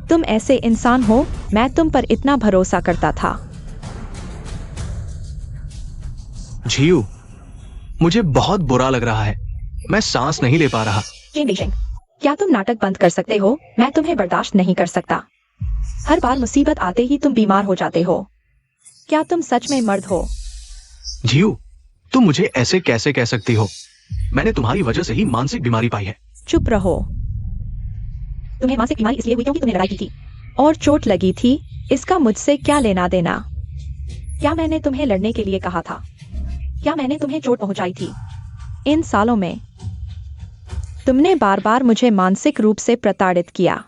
तुम ऐसे इंसान हो, मैं तुम पर इतना भरोसा करता था। झियू, मुझे बहुत बुरा लग रहा है। मैं सांस नहीं ले पा रहा। चेन वेइशेंग, क्या तुम नाटक बंद कर सकते हो? मैं तुम्हें बर्दाश्त नहीं कर सकता। हर बार मुसीबत आते ही तुम बीमार हो जाते हो। क्या तुम सच में मर्द हो? झियू, तुम मुझे ऐसे कैसे कह सकती हो? मैंने तुम्हारी वजह से ही मानसिक बीमारी पाई है। चुप रहो। तुम्हें मानसिक बीमारी इसलिए हुई क्योंकि तुमने लड़ाई की थी। और चोट लगी थी, इसका मुझसे क्या लेना देना? क्या मैंने तुम्हें लड़ने के लिए कहा था? क्या मैंने तुम्हें चोट पहुंचाई थी? इन सालों में तुमने बार बार मुझे मानसिक रूप से प्रताड़ित किया।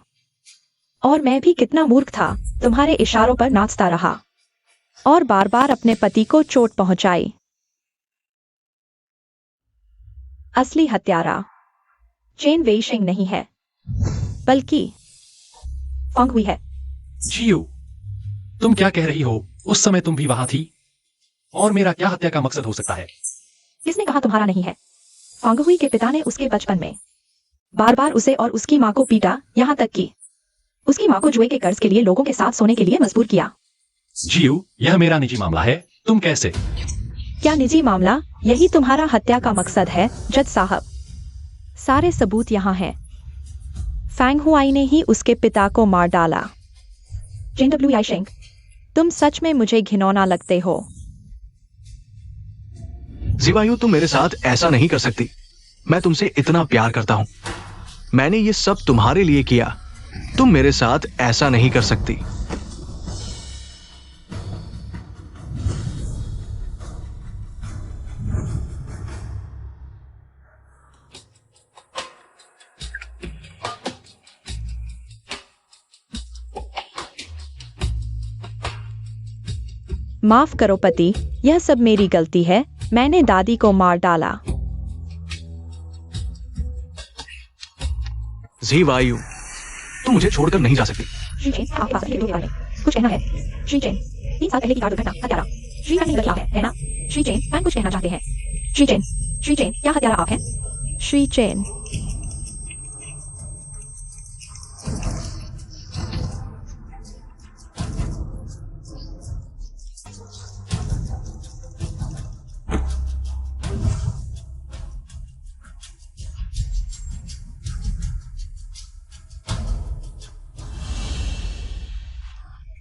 और मैं भी कितना मूर्ख था, तुम्हारे इशारों पर नाचता रहा और बार बार अपने पति को चोट पहुंचाई। असली हत्यारा चेन वेइशेंग नहीं है, बल्कि फांगहुई है। जियू, तुम क्या कह रही हो? उस समय तुम भी वहां थी। और मेरा क्या हत्या का मकसद हो सकता है? किसने कहा तुम्हारा नहीं है? फांगहुई के पिता ने उसके बचपन में बार बार उसे और उसकी माँ को पीटा, यहाँ तक कि उसकी माँ को जुए के कर्ज के लिए लोगों के साथ सोने के लिए मजबूर किया। जियू, यह मेरा निजी मामला है। तुम कैसे? क्या निजी मामला? यही तुम्हारा हत्या का मकसद है, जज साहब। सारे सबूत यहाँ हैं। फांगहुई ने ही उसके पिता को मार डाला। चेन डब्ल्यू याइशेंग, तुम सच में मुझे घिनौना लगते हो। जिवायु, तुम मेरे साथ ऐसा नहीं कर सकती। मैं तुमसे इतना प्यार करता हूं। मैंने ये सब तुम्हारे लिए किया। तुम मेरे साथ ऐसा नहीं कर सकती। माफ करो पति, यह सब मेरी गलती है। मैंने दादी को मार डाला। जिवायु, तुम मुझे छोड़कर नहीं जा सकती। श्री चेन, आपके पास अपने बारे में कुछ कहना है? श्री चेन, 3 साल पहले की कार दुर्घटना, हत्यारा श्री फैंग नहीं आप है ना? श्री चेन, फैंग कुछ कहना चाहते हैं। श्री चेन, क्या हत्यारा आप हैं? श्री चेन,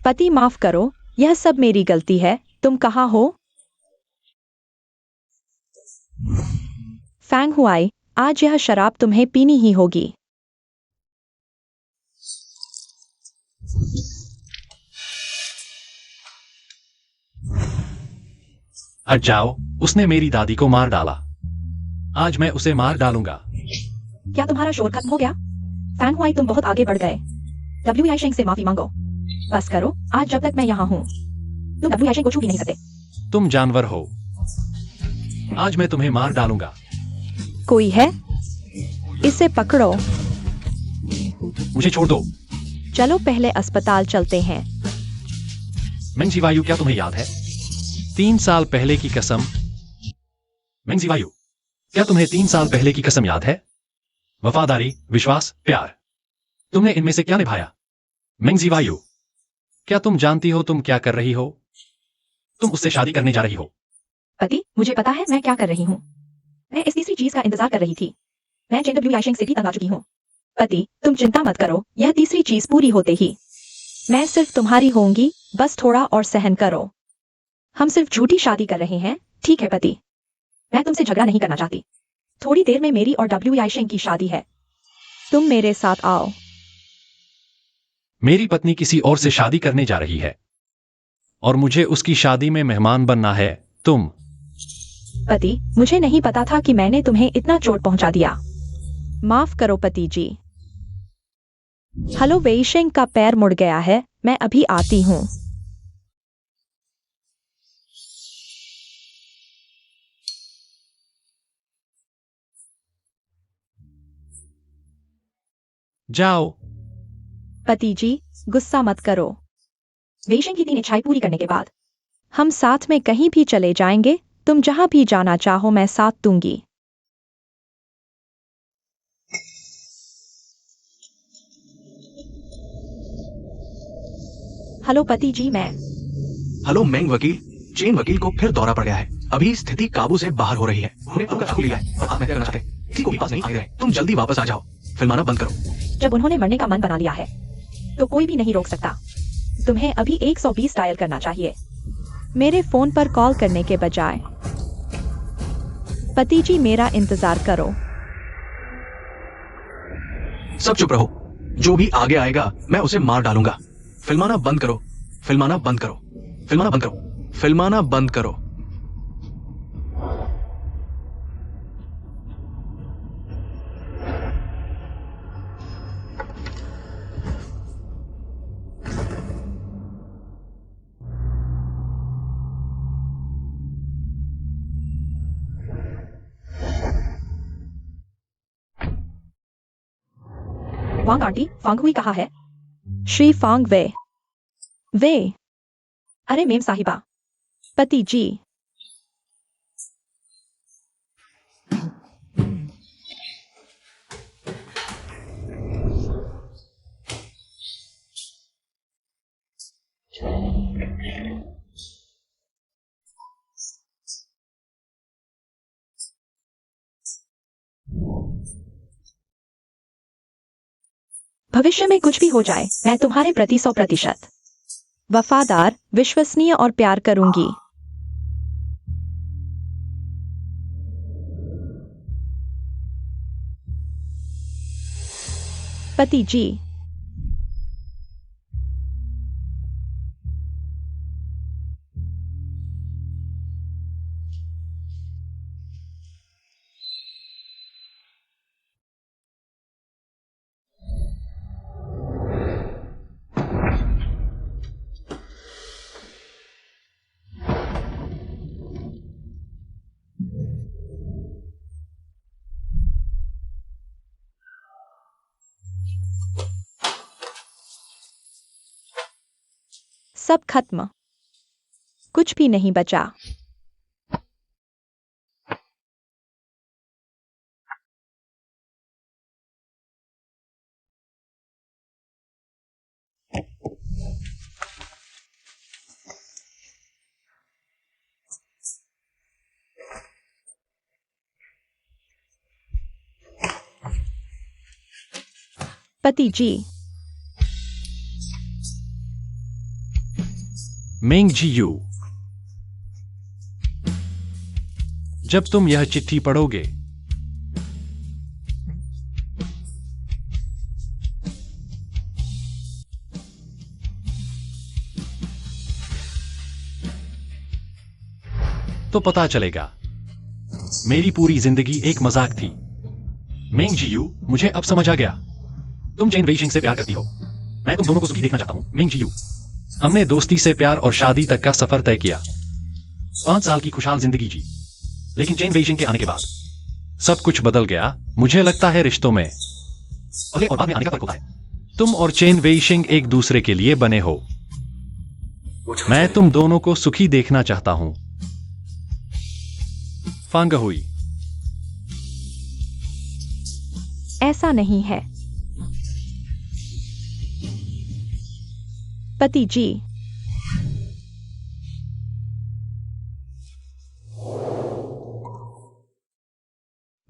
पति माफ करो, यह सब मेरी गलती है। तुम कहाँ हो? फैंग हुआई, आज यह शराब तुम्हें पीनी ही होगी। हट जाओ, उसने मेरी दादी को मार डाला। आज मैं उसे मार डालूंगा। क्या तुम्हारा शोर खत्म हो गया? फैंग हुआई, तुम बहुत आगे बढ़ गए। डब्ल्यू आई शेंग से माफी मांगो। बस करो, आज जब तक मैं यहाँ हूँ तुम डब्ल्यू आई शेंग को छू भी नहीं सकते। तुम जानवर हो। आज मैं तुम्हें मार डालूंगा। कोई है? इसे पकड़ो। मुझे छोड़ दो। चलो पहले अस्पताल चलते हैं। मेंगजीवायु, क्या तुम्हें याद है 3 साल पहले की कसम? मेंगजीवायु, क्या तुम्हें 3 साल पहले की कसम याद है? वफादारी, विश्वास, प्यार। तुमने इनमें से क्या निभाया? मेंगजीवायु, क्या तुम जानती हो तुम क्या कर रही हो? तुम उससे शादी करने जा रही हो। पति, मुझे पता है मैं क्या कर रही हूँ। मैं इस तीसरी चीज का इंतजार कर रही थी। मैं चेन डब्ल्यू आई शेंग से भी तंग आ चुकी हूँ। पति, तुम चिंता मत करो, यह तीसरी चीज पूरी होते ही मैं सिर्फ तुम्हारी होंगी, बस थोड़ा और सहन करो। हम सिर्फ झूठी शादी कर रहे हैं, ठीक है पति? मैं तुमसे झगड़ा नहीं करना चाहती। थोड़ी देर में मेरी और डब्ल्यू आई शेंग की शादी है। तुम मेरे साथ आओ। मेरी पत्नी किसी और से शादी करने जा रही है और मुझे उसकी शादी में मेहमान बनना है। तुम पति, मुझे नहीं पता था कि मैंने तुम्हें इतना चोट पहुंचा दिया। माफ करो पति जी। हेलो, वेइशेंग का पैर मुड़ गया है, मैं अभी आती हूँ। जाओ। पति जी, गुस्सा मत करो। वेइशेंग की 3 इच्छाएं पूरी करने के बाद हम साथ में कहीं भी चले जाएंगे। तुम जहां भी जाना चाहो मैं साथ दूंगी। हेलो पति जी, मैं हेलो मेंग वकील, चेन वकील को फिर दौरा पड़ गया है। अभी स्थिति काबू से बाहर हो रही है। उन्हें आपका छू लिया है और आत्महत्या करना चाहते हैं। किसी को भी पास नहीं आने रहे। तुम जल्दी वापस आ जाओ। फिल्माना बंद करो। जब उन्होंने मरने का मन बना लिया है तो कोई भी नहीं रोक सकता। तुम्हें अभी 120 डायल करना चाहिए। मेरे फोन पर कॉल करने के बजाय। पति जी, मेरा इंतजार करो। सब चुप रहो। जो भी आगे आएगा मैं उसे मार डालूंगा। फिल्माना बंद करो। फिल्माना बंद करो। फिल्माना बंद करो। फिल्माना बंद करो। वांग आंटी, फांग हुई कहाँ है? श्री फांग वे। अरे मेम साहिबा। पति जी, भविष्य में कुछ भी हो जाए मैं तुम्हारे प्रति 100% वफादार, विश्वसनीय और प्यार करूंगी। पति जी, सब खत्म, कुछ भी नहीं बचा। पति जी, मेंग जी यू, जब तुम यह चिट्ठी पढ़ोगे तो पता चलेगा मेरी पूरी जिंदगी एक मजाक थी। मेंग जी यू, मुझे अब समझ आ गया, तुम चेन वेइशिंग से प्यार करती हो। मैं तुम दोनों को सुखी देखना चाहता हूं मेंग जी यू। हमने दोस्ती से प्यार और शादी तक का सफर तय किया, 5 साल की खुशहाल जिंदगी जी। लेकिन चेन वेइशिंग के आने के बाद सब कुछ बदल गया। मुझे लगता है रिश्तों में पहले और बाद में आने का फर्क होता है। तुम और चेन वेइशिंग एक दूसरे के लिए बने हो। मैं तुम दोनों को सुखी देखना चाहता हूं। फांग हुई। ऐसा नहीं है पति जी।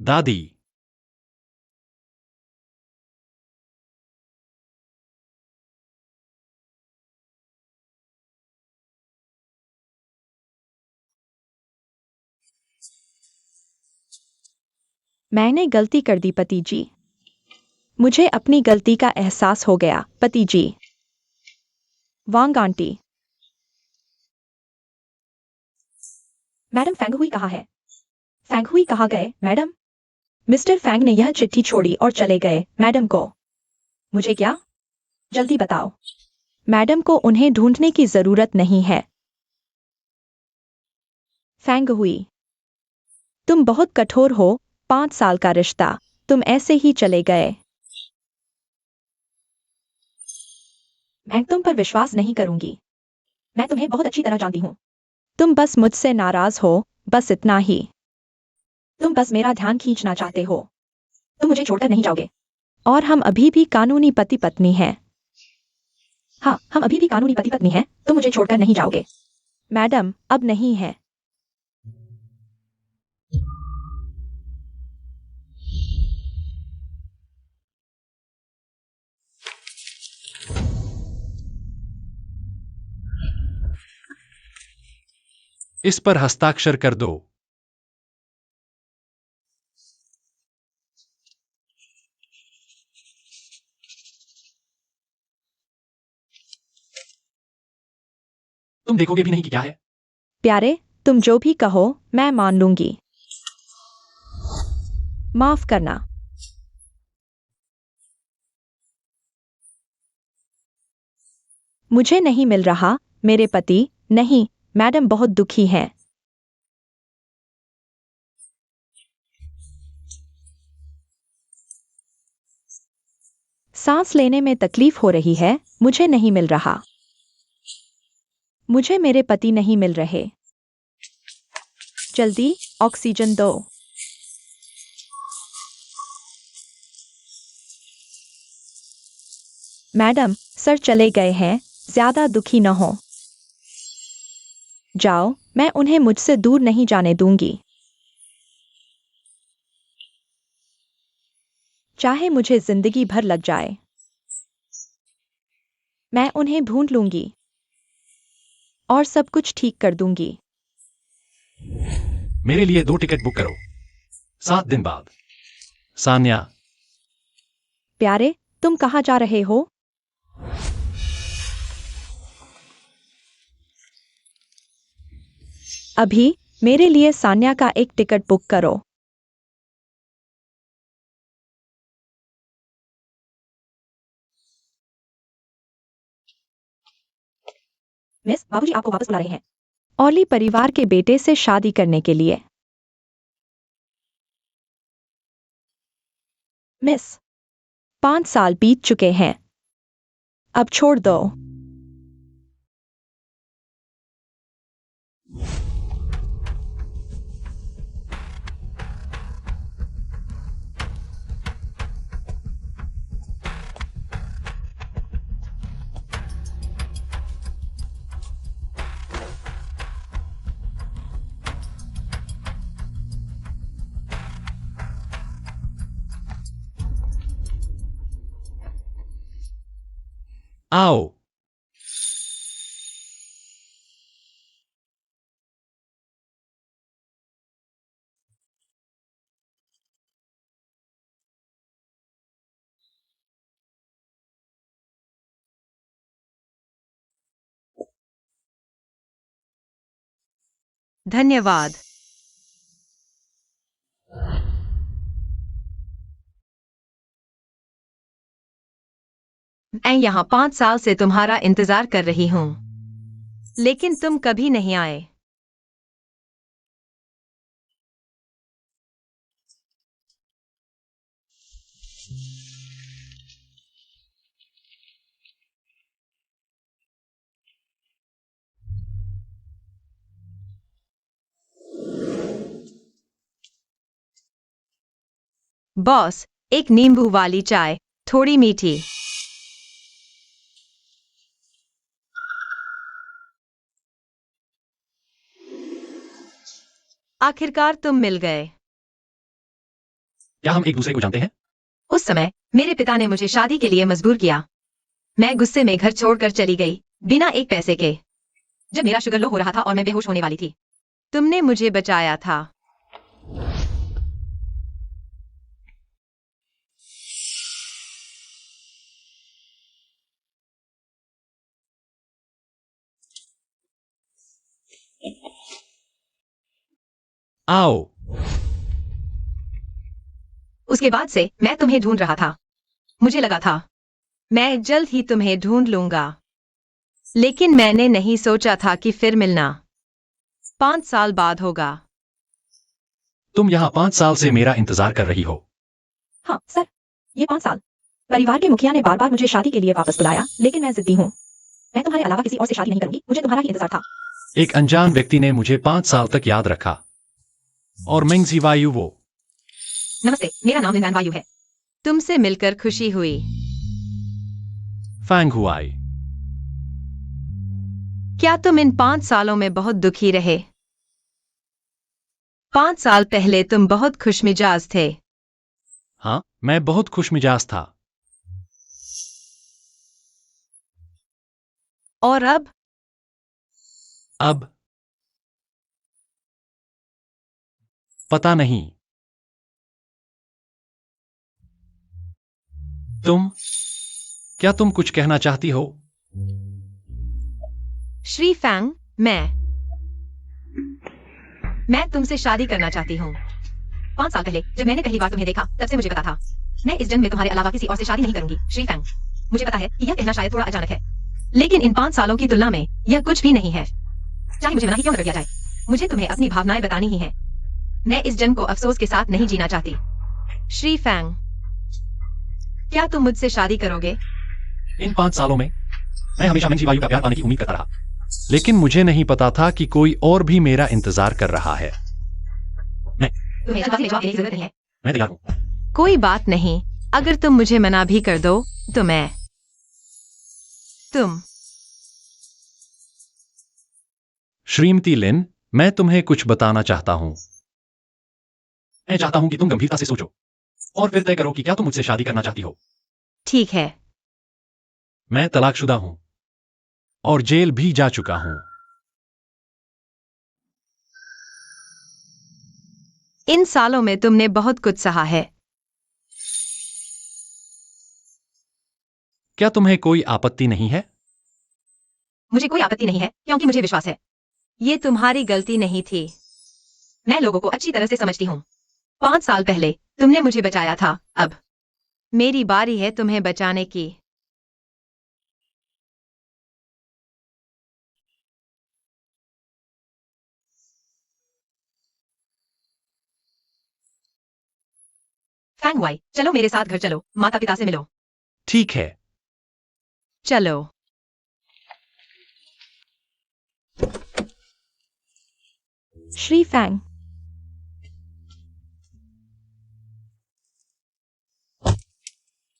दादी, मैंने गलती कर दी पति जी। मुझे अपनी गलती का एहसास हो गया पति जी। वांग आंटी। मैडम फैंग हुई कहाँ है? फैंग हुई कहाँ गए मैडम? मिस्टर फैंग ने यह चिट्ठी छोड़ी और चले गए मैडम को। मुझे क्या? जल्दी बताओ। मैडम को उन्हें ढूंढने की जरूरत नहीं है। फैंग हुई, तुम बहुत कठोर हो। 5 साल का रिश्ता, तुम ऐसे ही चले गए। मैं तुम पर विश्वास नहीं करूंगी। मैं तुम्हें बहुत अच्छी तरह जानती हूँ। तुम बस मुझसे नाराज हो, बस इतना ही। तुम बस मेरा ध्यान खींचना चाहते हो। तुम मुझे छोड़कर नहीं जाओगे। और हम अभी भी कानूनी पति पत्नी हैं। हाँ, हम अभी भी कानूनी पति पत्नी हैं। तुम मुझे छोड़कर नहीं जाओगे। मैडम, अब नहीं है। इस पर हस्ताक्षर कर दो। तुम देखोगे भी नहीं कि क्या है? प्यारे, तुम जो भी कहो मैं मान लूंगी। माफ करना। मुझे नहीं मिल रहा मेरे पति। नहीं, मैडम बहुत दुखी हैं। सांस लेने में तकलीफ हो रही है। मुझे नहीं मिल रहा। मुझे मेरे पति नहीं मिल रहे। जल्दी ऑक्सीजन दो। मैडम, सर चले गए हैं। ज्यादा दुखी न हो। जाओ, मैं उन्हें मुझसे दूर नहीं जाने दूंगी। चाहे मुझे जिंदगी भर लग जाए। मैं उन्हें ढूंढ लूंगी और सब कुछ ठीक कर दूंगी। मेरे लिए 2 टिकट बुक करो 7 दिन बाद। सान्या। प्यारे, तुम कहाँ जा रहे हो? अभी मेरे लिए सान्या का एक टिकट बुक करो। मिस, बाबूजी आपको वापस बुला रहे हैं। ओली परिवार के बेटे से शादी करने के लिए। मिस, 5 साल बीत चुके हैं। अब छोड़ दो। आओ। धन्यवाद। मैं यहाँ 5 साल से तुम्हारा इंतजार कर रही हूँ, लेकिन तुम कभी नहीं आए। बॉस, एक नींबू वाली चाय, थोड़ी मीठी। आखिरकार तुम मिल गए। क्या हम एक दूसरे को जानते हैं? उस समय मेरे पिता ने मुझे शादी के लिए मजबूर किया। मैं गुस्से में घर छोड़कर चली गई, बिना एक पैसे के। जब मेरा शुगर लो हो रहा था और मैं बेहोश होने वाली थी। तुमने मुझे बचाया था। आओ। उसके बाद से मैं तुम्हें ढूंढ रहा था। मुझे लगा था मैं जल्द ही तुम्हें ढूंढ लूंगा, लेकिन मैंने नहीं सोचा था कि फिर मिलना 5 साल बाद होगा। तुम यहाँ 5 साल से मेरा इंतजार कर रही हो। हाँ सर, ये 5 साल। परिवार के मुखिया ने बार बार मुझे शादी के लिए वापस बुलाया, लेकिन मैं जिद्दी हूँ। मैं तुम्हारे अलावा किसी और से शादी नहीं करूंगी, मुझे तुम्हारा ही इंतजार था। एक अनजान व्यक्ति ने मुझे 5 साल तक याद रखा। और मिंगजी वायु वो। नमस्ते, मेरा नाम निन्यान वायु है। तुमसे मिलकर खुशी हुई। फैंग हुआई। क्या तुम इन 5 सालों में बहुत दुखी रहे? 5 साल पहले तुम बहुत खुशमिजाज थे। हाँ, मैं बहुत खुशमिजाज था। और अब? अब पता नहीं। क्या तुम कुछ कहना चाहती हो? श्री फैंग, मैं तुमसे शादी करना चाहती हूँ। 5 साल पहले जब मैंने पहली बार तुम्हें देखा, तब से मुझे पता था मैं इस जन्म में तुम्हारे अलावा किसी और से शादी नहीं करूंगी, श्री फैंग। मुझे पता है कि यह कहना शायद थोड़ा अचानक है, लेकिन इन 5 सालों की तुलना में यह कुछ भी नहीं है। चाहे मुझे मना ही क्यों न कर दिया जाए, मुझे तुम्हें अपनी भावनाएं बतानी ही है। मैं इस जन्म को अफसोस के साथ नहीं जीना चाहती। श्री फैंग, क्या तुम मुझसे शादी करोगे? इन 5 सालों में मैं हमेशा मिंगजी वायु का प्यार पाने की उम्मीद करता रहा, लेकिन मुझे नहीं पता था कि कोई और भी मेरा इंतजार कर रहा है। तुम्हें जल्दबाजी में जवाब देने की जरूरत नहीं है। मैं तैयार हूँ। कोई बात नहीं, अगर तुम मुझे मना भी कर दो तो तुम श्रीमती लिन, मैं तुम्हें कुछ बताना चाहता हूँ। मैं चाहता हूँ कि तुम गंभीरता से सोचो और फिर तय करो कि क्या तुम मुझसे शादी करना चाहती हो। ठीक है। मैं तलाकशुदा हूँ और जेल भी जा चुका हूँ। इन सालों में तुमने बहुत कुछ सहा है। क्या तुम्हें कोई आपत्ति नहीं है? मुझे कोई आपत्ति नहीं है, क्योंकि मुझे विश्वास है ये तुम्हारी गलती नहीं थी। मैं लोगों को अच्छी तरह से समझती हूँ। 5 साल पहले तुमने मुझे बचाया था, अब मेरी बारी है तुम्हें बचाने की। फैंग वाई, चलो मेरे साथ घर चलो, माता पिता से मिलो। ठीक है। चलो। श्री फैंग,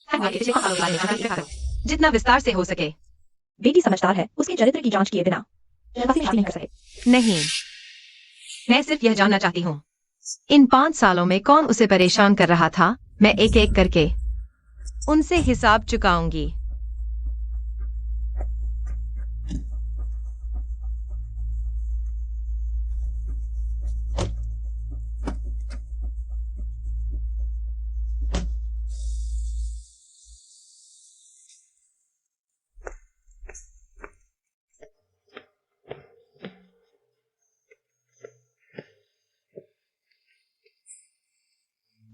फैंग वाई के पिछले 5 सालों के बारे में जानकारी इकट्ठा करो, जितना विस्तार से हो सके। बेटी समझदार है, उसके चरित्र की जांच किए बिना जल्दबाजी में शादी नहीं कर सके। नहीं, मैं सिर्फ यह जानना चाहती हूँ इन 5 सालों में कौन उसे परेशान कर रहा था। मैं एक एक करके उनसे हिसाब चुकाऊंगी।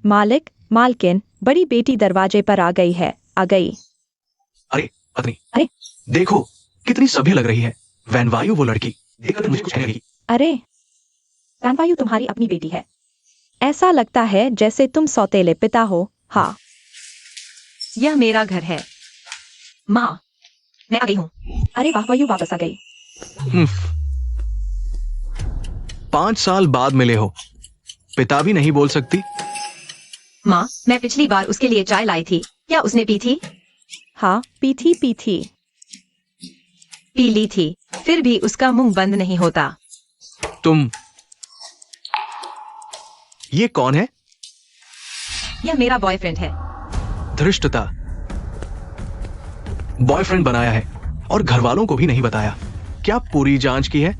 मालिक, मालकिन, बड़ी बेटी दरवाजे पर आ गई है, आ गई। अरे पत्नी, अरे देखो कितनी सभ्य लग रही है। वैनवायु वो लड़की देखकर मुझे कुछ कहने लगी। अरे, वैनवायु तुम्हारी अपनी बेटी है। ऐसा लगता है जैसे तुम सौतेले पिता हो। हाँ, यह मेरा घर है। माँ, मैं आ गई हूँ। अरे वाह, वायु वापस आ गई। 5 साल बाद मिले हो, पिता भी नहीं बोल सकती। माँ, मैं पिछली बार उसके लिए चाय लाई थी, क्या उसने पी थी? हाँ, पी थी। पी ली थी, फिर भी उसका मुंह बंद नहीं होता। तुम, ये कौन है? यह मेरा बॉयफ्रेंड है। धृष्टता, बॉयफ्रेंड बनाया है और घर वालों को भी नहीं बताया। क्या पूरी जांच की है?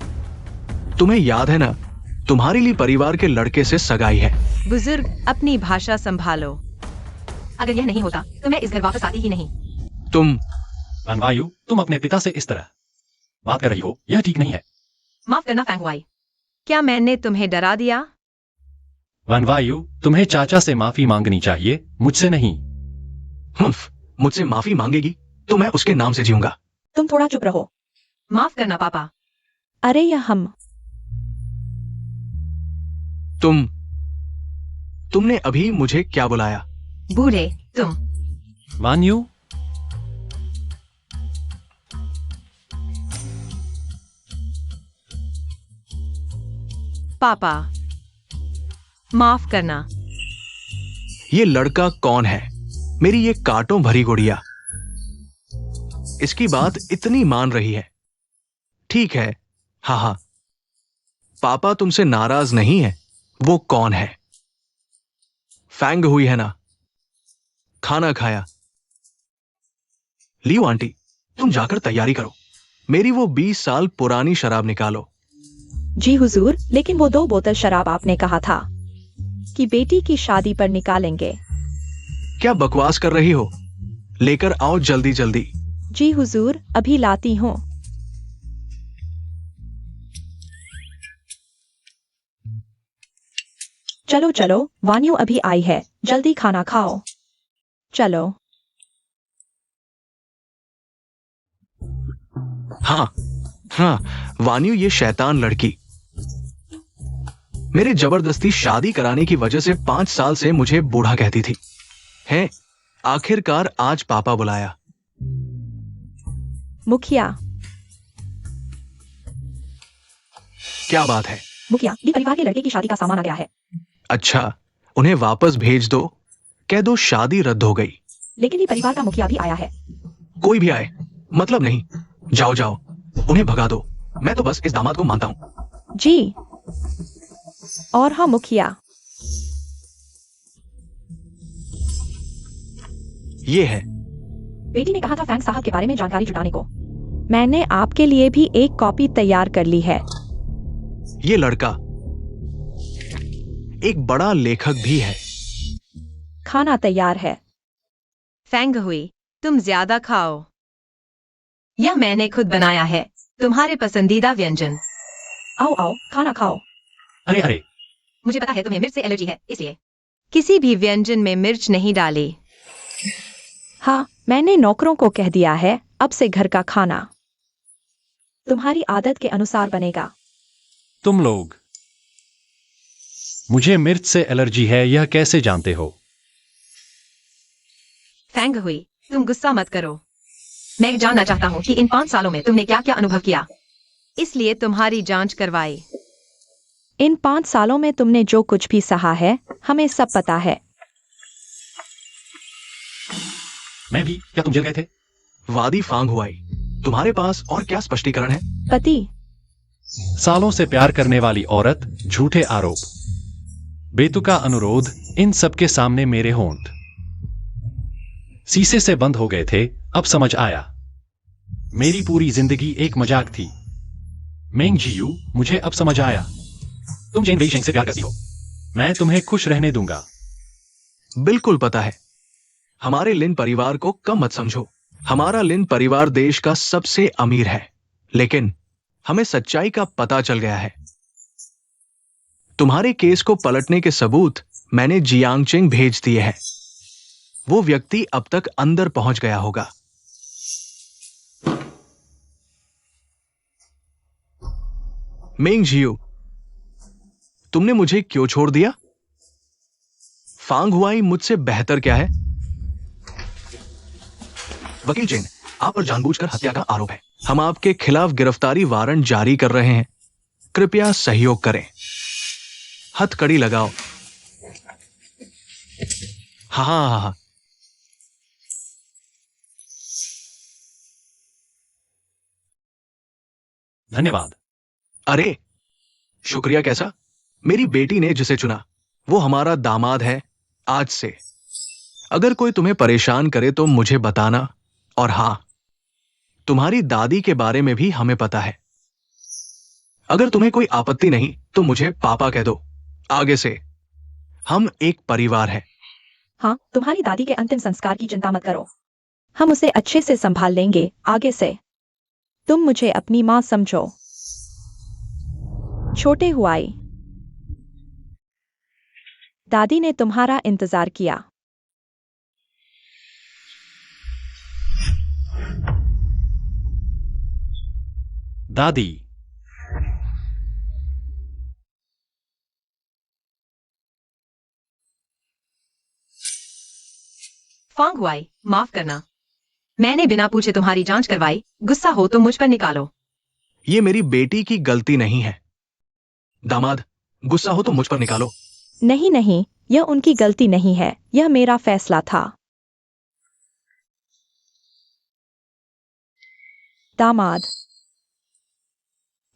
तुम्हें याद है ना, तुम्हारे लिए परिवार के लड़के से सगाई है। बुजुर्ग, अपनी भाषा संभालो। अगर यह नहीं होता तो मैं इस घर वापस आती ही नहीं। तुम, वनवायु, तुम अपने पिता से इस तरह बात कर रही हो, यह ठीक नहीं है। माफ करना फैंगवाई। क्या मैंने तुम्हें डरा दिया? वनवायु, तुम्हें चाचा से माफी मांगनी चाहिए, मुझसे नहीं। मुझसे माफी मांगेगी तो मैं उसके नाम से जीऊंगा। तुम थोड़ा चुप रहो। माफ करना पापा। अरे यह हम। तुमने अभी मुझे क्या बुलाया? बूढ़े, तुम। वान्यू, पापा, माफ करना। ये लड़का कौन है? मेरी ये कांटों भरी गुड़िया, इसकी बात इतनी मान रही है। ठीक है, हाँ, पापा तुमसे नाराज नहीं है। वो कौन है? फैंग हुई है ना? खाना खाया? लियो आंटी, तुम जाकर तैयारी करो। मेरी वो 20 साल पुरानी शराब निकालो। जी हुजूर, लेकिन वो 2 बोतल शराब आपने कहा था कि बेटी की शादी पर निकालेंगे। क्या बकवास कर रही हो? लेकर आओ जल्दी जल्दी। जी हुजूर, अभी लाती हूँ। चलो चलो, वान्यू अभी आई है, जल्दी खाना खाओ। चलो। हाँ, वान्यू ये शैतान लड़की मेरे जबरदस्ती शादी कराने की वजह से 5 साल से मुझे बूढ़ा कहती थी। है, आखिरकार आज पापा बुलाया। मुखिया, क्या बात है? मुखिया, ये परिवार के लड़के की शादी का सामान आ गया है। अच्छा, उन्हें वापस भेज दो। कह दो शादी रद्द हो गई। लेकिन ये परिवार का मुखिया भी आया है। कोई भी आए, मतलब नहीं। जाओ जाओ, उन्हें भगा दो। मैं तो बस इस दामाद को मानता हूँ। जी। और हाँ मुखिया, ये है। बेटी ने कहा था फैंग साहब के बारे में जानकारी जुटाने को। मैंने आपके लिए भी एक कॉपी तैयार कर ली है। ये लड़का एक बड़ा लेखक भी है। खाना तैयार है। फैंग हुई, तुम ज्यादा खाओ। यह मैंने खुद बनाया है, तुम्हारे पसंदीदा व्यंजन। आओ आओ, खाना खाओ। अरे अरे, मुझे पता है तुम्हें मिर्च से एलर्जी है, इसलिए। किसी भी व्यंजन में मिर्च नहीं डाली। हाँ, मैंने नौकरों को कह दिया है, अब से घर का खाना तुम्हारी आदत के अनुसार बनेगा। तुम लोग, मुझे मिर्च से एलर्जी है, यह कैसे जानते हो? फैंग हुई, तुम गुस्सा मत करो। मैं जानना चाहता हूँ कि इन 5 सालों में तुमने क्या क्या अनुभव किया, इसलिए तुम्हारी जांच करवाई। इन 5 सालों में तुमने जो कुछ भी सहा है, हमें सब पता है। मैं भी? क्या तुम जल गए थे? वादी फांग हुआई, तुम्हारे पास और क्या स्पष्टीकरण है? पति, सालों से प्यार करने वाली औरत, झूठे आरोप, बेतुका अनुरोध, इन सब के सामने मेरे होंठ शीशे से बंद हो गए थे। अब समझ आया, मेरी पूरी जिंदगी एक मजाक थी। मेंग जियू, मुझे अब समझ आया, तुम जेन वेइशेंग से प्यार करती हो। मैं तुम्हें खुश रहने दूंगा। बिल्कुल पता है। हमारे लिन परिवार को कम मत समझो। हमारा लिन परिवार देश का सबसे अमीर है, लेकिन हमें सच्चाई का पता चल गया है। तुम्हारे केस को पलटने के सबूत मैंने जियांगचिंग भेज दिए हैं। वो व्यक्ति अब तक अंदर पहुंच गया होगा। मेंग जियो, तुमने मुझे क्यों छोड़ दिया? फांग हुआई मुझसे बेहतर क्या है? वकील चेन, आप पर जानबूझकर हत्या का आरोप है। हम आपके खिलाफ गिरफ्तारी वारंट जारी कर रहे हैं। कृपया सहयोग करें। हथकड़ी लगाओ। हाँ। धन्यवाद। अरे, शुक्रिया कैसा? मेरी बेटी ने जिसे चुना वो हमारा दामाद है आज से। अगर कोई तुम्हें परेशान करे तो मुझे बताना। और हां, तुम्हारी दादी के बारे में भी हमें पता है। अगर तुम्हें कोई आपत्ति नहीं तो मुझे पापा कह दो। आगे से हम एक परिवार हैं। हाँ, तुम्हारी दादी के अंतिम संस्कार की चिंता मत करो। हम उसे अच्छे से संभाल लेंगे आगे से। तुम मुझे अपनी माँ समझो। छोटे हुआई, दादी ने तुम्हारा इंतजार किया। दादी, फांग हुआई, माफ करना, मैंने बिना पूछे तुम्हारी जांच करवाई। गुस्सा हो तो मुझ पर निकालो। ये मेरी बेटी की गलती नहीं है। दामाद, गुस्सा हो तो मुझ पर निकालो। नहीं नहीं, यह उनकी गलती नहीं है, यह मेरा फैसला था। दामाद,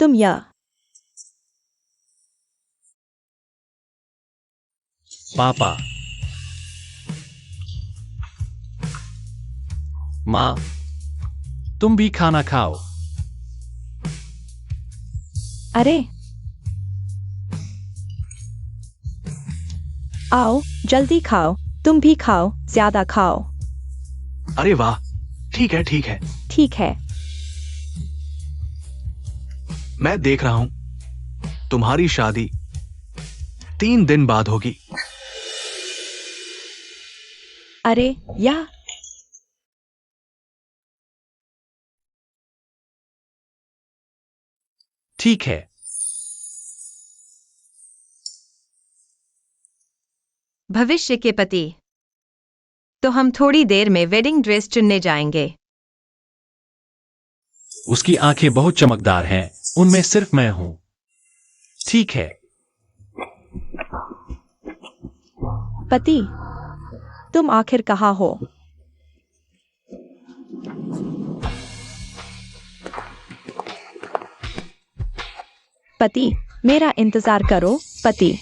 तुम यह पापा, माँ, तुम भी खाना खाओ। अरे आओ, जल्दी खाओ, तुम भी खाओ, ज्यादा खाओ। अरे वाह, ठीक है ठीक है। ठीक है। मैं देख रहा हूं तुम्हारी शादी 3 दिन बाद होगी। अरे यह ठीक है। भविष्य के पति, तो हम थोड़ी देर में वेडिंग ड्रेस चुनने जाएंगे। उसकी आंखें बहुत चमकदार हैं, उनमें सिर्फ मैं हूं। ठीक है। पति, तुम आखिर कहाँ हो? पति, मेरा इंतजार करो। पति,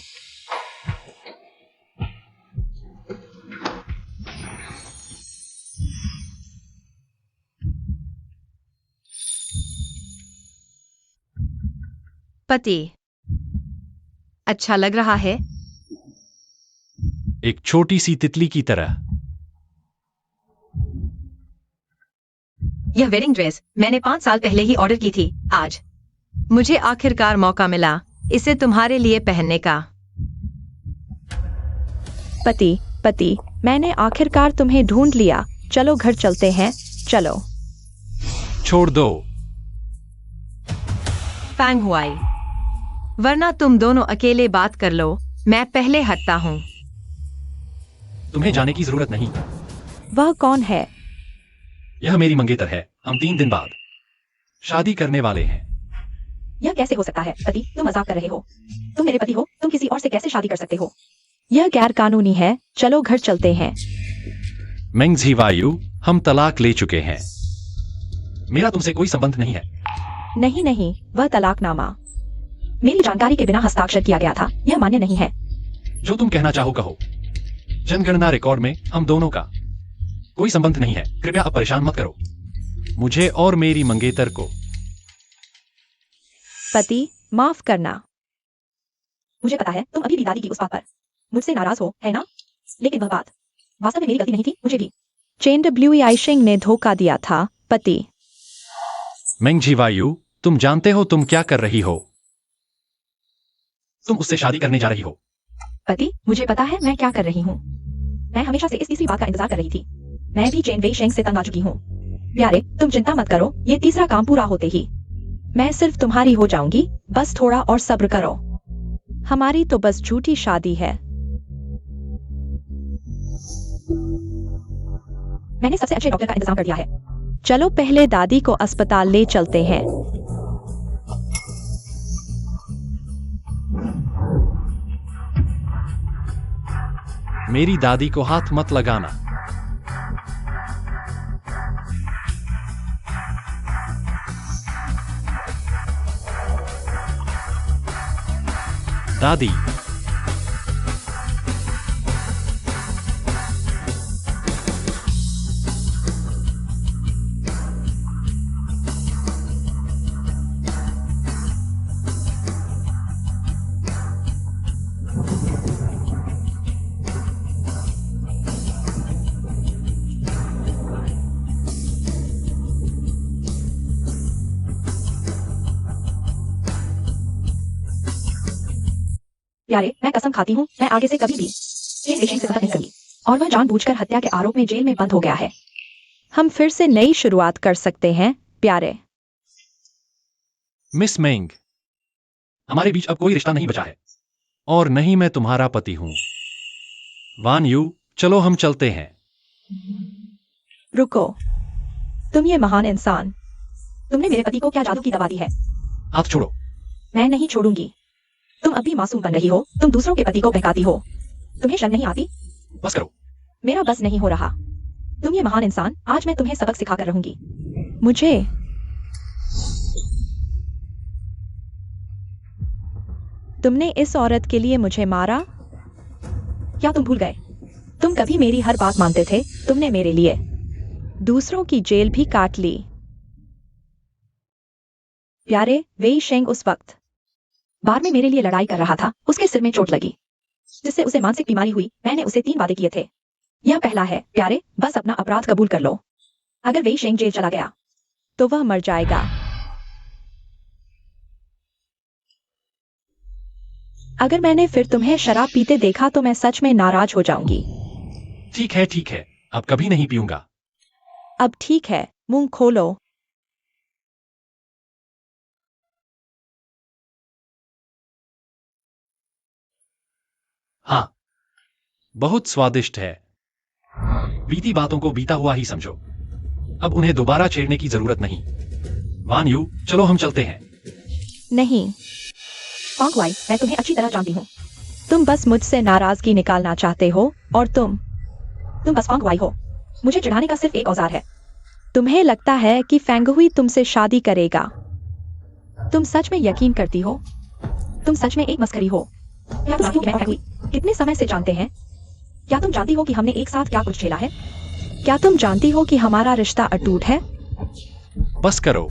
पति, अच्छा लग रहा है? एक छोटी सी तितली की तरह। यह वेडिंग ड्रेस मैंने 5 साल पहले ही ऑर्डर की थी। आज मुझे आखिरकार मौका मिला इसे तुम्हारे लिए पहनने का। पति, पति, मैंने आखिरकार तुम्हें ढूंढ लिया। चलो घर चलते हैं, चलो। छोड़ दो। फैंग हुआई, वरना तुम दोनों अकेले बात कर लो, मैं पहले हटता हूं। तुम्हें जाने की जरूरत नहीं। वह कौन है? यह मेरी मंगेतर है। हम 3 दिन बाद शादी करने वाले हैं। यह कैसे हो सकता है पति? तुम मजाक कर रहे हो। तुम मेरे पति हो, तुम किसी और से कैसे शादी कर सकते हो? यह गैर कानूनी है। चलो घर चलते हैं। मेंग झीवायु, हम तलाक ले चुके हैं। मेरा तुमसे कोई संबंध नहीं है। नहीं नहीं, वह तलाकनामा मेरी जानकारी के बिना हस्ताक्षर किया गया था। यह मान्य नहीं है। जो तुम कहना चाहो कहो। जनगणना रिकॉर्ड में हम दोनों का कोई संबंध नहीं है। कृपया अब परेशान मत करो मुझे और मेरी मंगेतर को। पति, माफ करना। मुझे पता है तुम अभी भी दादी की उस बात पर मुझसे नाराज हो, है ना? लेकिन वह बात वास्तव में मेरी गलती नहीं थी। मुझे भी चेन डब्ल्यू आइशिंग ने धोखा दिया था। पति, मेंग झीवायु, तुम जानते हो तुम क्या कर रही हो? तुम उससे शादी करने जा रही हो। पति, मुझे पता है मैं क्या कर रही हूँ। मैं हमेशा से इस तीसरी बात का इंतजार कर रही थी। मैं भी चेन वेई शेंग से तंग आ चुकी हूँ। प्यारे, तुम चिंता मत करो, ये तीसरा काम पूरा होते ही मैं सिर्फ तुम्हारी हो जाऊंगी। बस थोड़ा और सब्र करो। हमारी तो बस झूठी शादी है। मैंने सबसे अच्छे डॉक्टर का इंतजाम कर दिया है। चलो पहले दादी को अस्पताल ले चलते हैं। मेरी दादी को हाथ मत लगाना। दादी, प्यारे, मैं कसम खाती हूँ मैं आगे से कभी भी चेन वेई शेंग से संपर्क नहीं करूंगी। और वह जानबूझकर हत्या के आरोप में जेल में बंद हो गया है। हम फिर से नई शुरुआत कर सकते हैं, प्यारे। मिस मेंग, हमारे बीच अब कोई रिश्ता नहीं बचा है और नहीं मैं तुम्हारा पति हूं। वान यू, चलो हम चलते हैं। रुको, तुम ये महान इंसान, तुमने मेरे पति को क्या जादू की दवा दी है? हाथ छोड़ो। मैं नहीं छोड़ूंगी। तुम अभी मासूम बन रही हो। तुम दूसरों के पति को बहकाती हो। तुम्हें शर्म नहीं आती? बस करो। मेरा बस नहीं हो रहा। तुम ये महान इंसान, आज मैं तुम्हें सबक सिखाकर रहूंगी। मुझे तुमने इस औरत के लिए मुझे मारा? क्या तुम भूल गए? तुम कभी मेरी हर बात मानते थे। तुमने मेरे लिए दूसरों की जेल भी काट ली। प्यारे, वेई शेंग उस वक्त बार में मेरे लिए लड़ाई कर रहा था। उसके सिर में चोट लगी जिससे उसे मानसिक बीमारी हुई। मैंने उसे 3 वादे किए थे। यह पहला है। प्यारे, बस अपना अपराध कबूल कर लो। अगर वेई शेंग जेल चला गया तो वह मर जाएगा। अगर मैंने फिर तुम्हें शराब पीते देखा तो मैं सच में नाराज हो जाऊंगी। ठीक है, अब कभी नहीं पीऊंगा। अब ठीक है, मुंह खोलो। हाँ, बहुत स्वादिष्ट है। बीती बातों को बीता हुआ ही समझो। अब उन्हें दोबारा छेड़ने की जरूरत नहीं। वान यू, चलो हम चलते हैं। नहीं, फांग वाई, मैं तुम्हें अच्छी तरह जानती हूँ। तुम बस मुझसे नाराजगी निकालना चाहते हो और तुम बस फांग वाई हो। मुझे चिढ़ाने का सिर्फ एक औजार है। तुम्हें लगता है कि फेंगहुई तुमसे शादी करेगा? तुम सच में यकीन करती हो? तुम सच में एक मस्करी हो। क्या तुम जानती हो कि मैं और फेंगहुई कितने समय से जानते हैं? क्या तुम जानती हो कि हमने एक साथ क्या कुछ झेला है? क्या तुम जानती हो कि हमारा रिश्ता अटूट है? बस करो।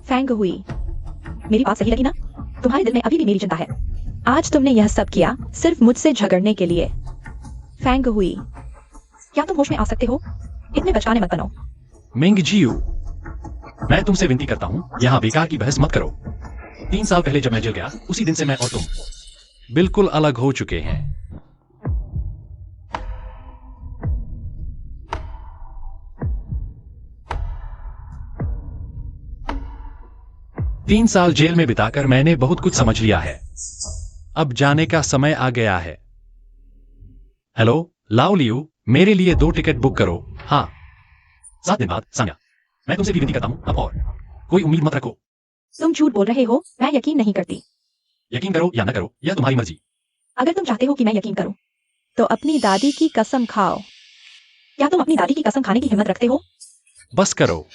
फेंगहुई, मेरी बात सही लगी ना? तुम्हारे दिल में अभी भी मेरी चिंता है। आज तुमने यह सब किया सिर्फ मुझसे झगड़ने के लिए। फेंगहुई, क्या तुम होश में आ सकते हो? इतने बचकाने मत बनो। मिंग जियू, मैं तुमसे विनती करता हूं, यहां बेकार की बहस मत करो। 3 साल पहले जब मैं जेल गया, उसी दिन से मैं और तुम बिल्कुल अलग हो चुके हैं। तीन साल जेल में बिताकर मैंने बहुत कुछ समझ लिया है। अब जाने का समय आ गया है। हेलो, लाओ लियू, मेरे लिए 2 टिकट बुक करो। हाँ, 7 दिन बाद। सान्या, मैं तुमसे भी विनती करता हूं, अब और कोई उम्मीद मत रखो। तुम झूठ बोल रहे हो। मैं यकीन नहीं करती। यकीन करो या न करो, यह तुम्हारी मर्जी। अगर तुम चाहते हो कि मैं यकीन करूं, तो अपनी दादी की कसम खाओ। क्या तुम अपनी दादी की कसम खाने की हिम्मत रखते हो? बस करो।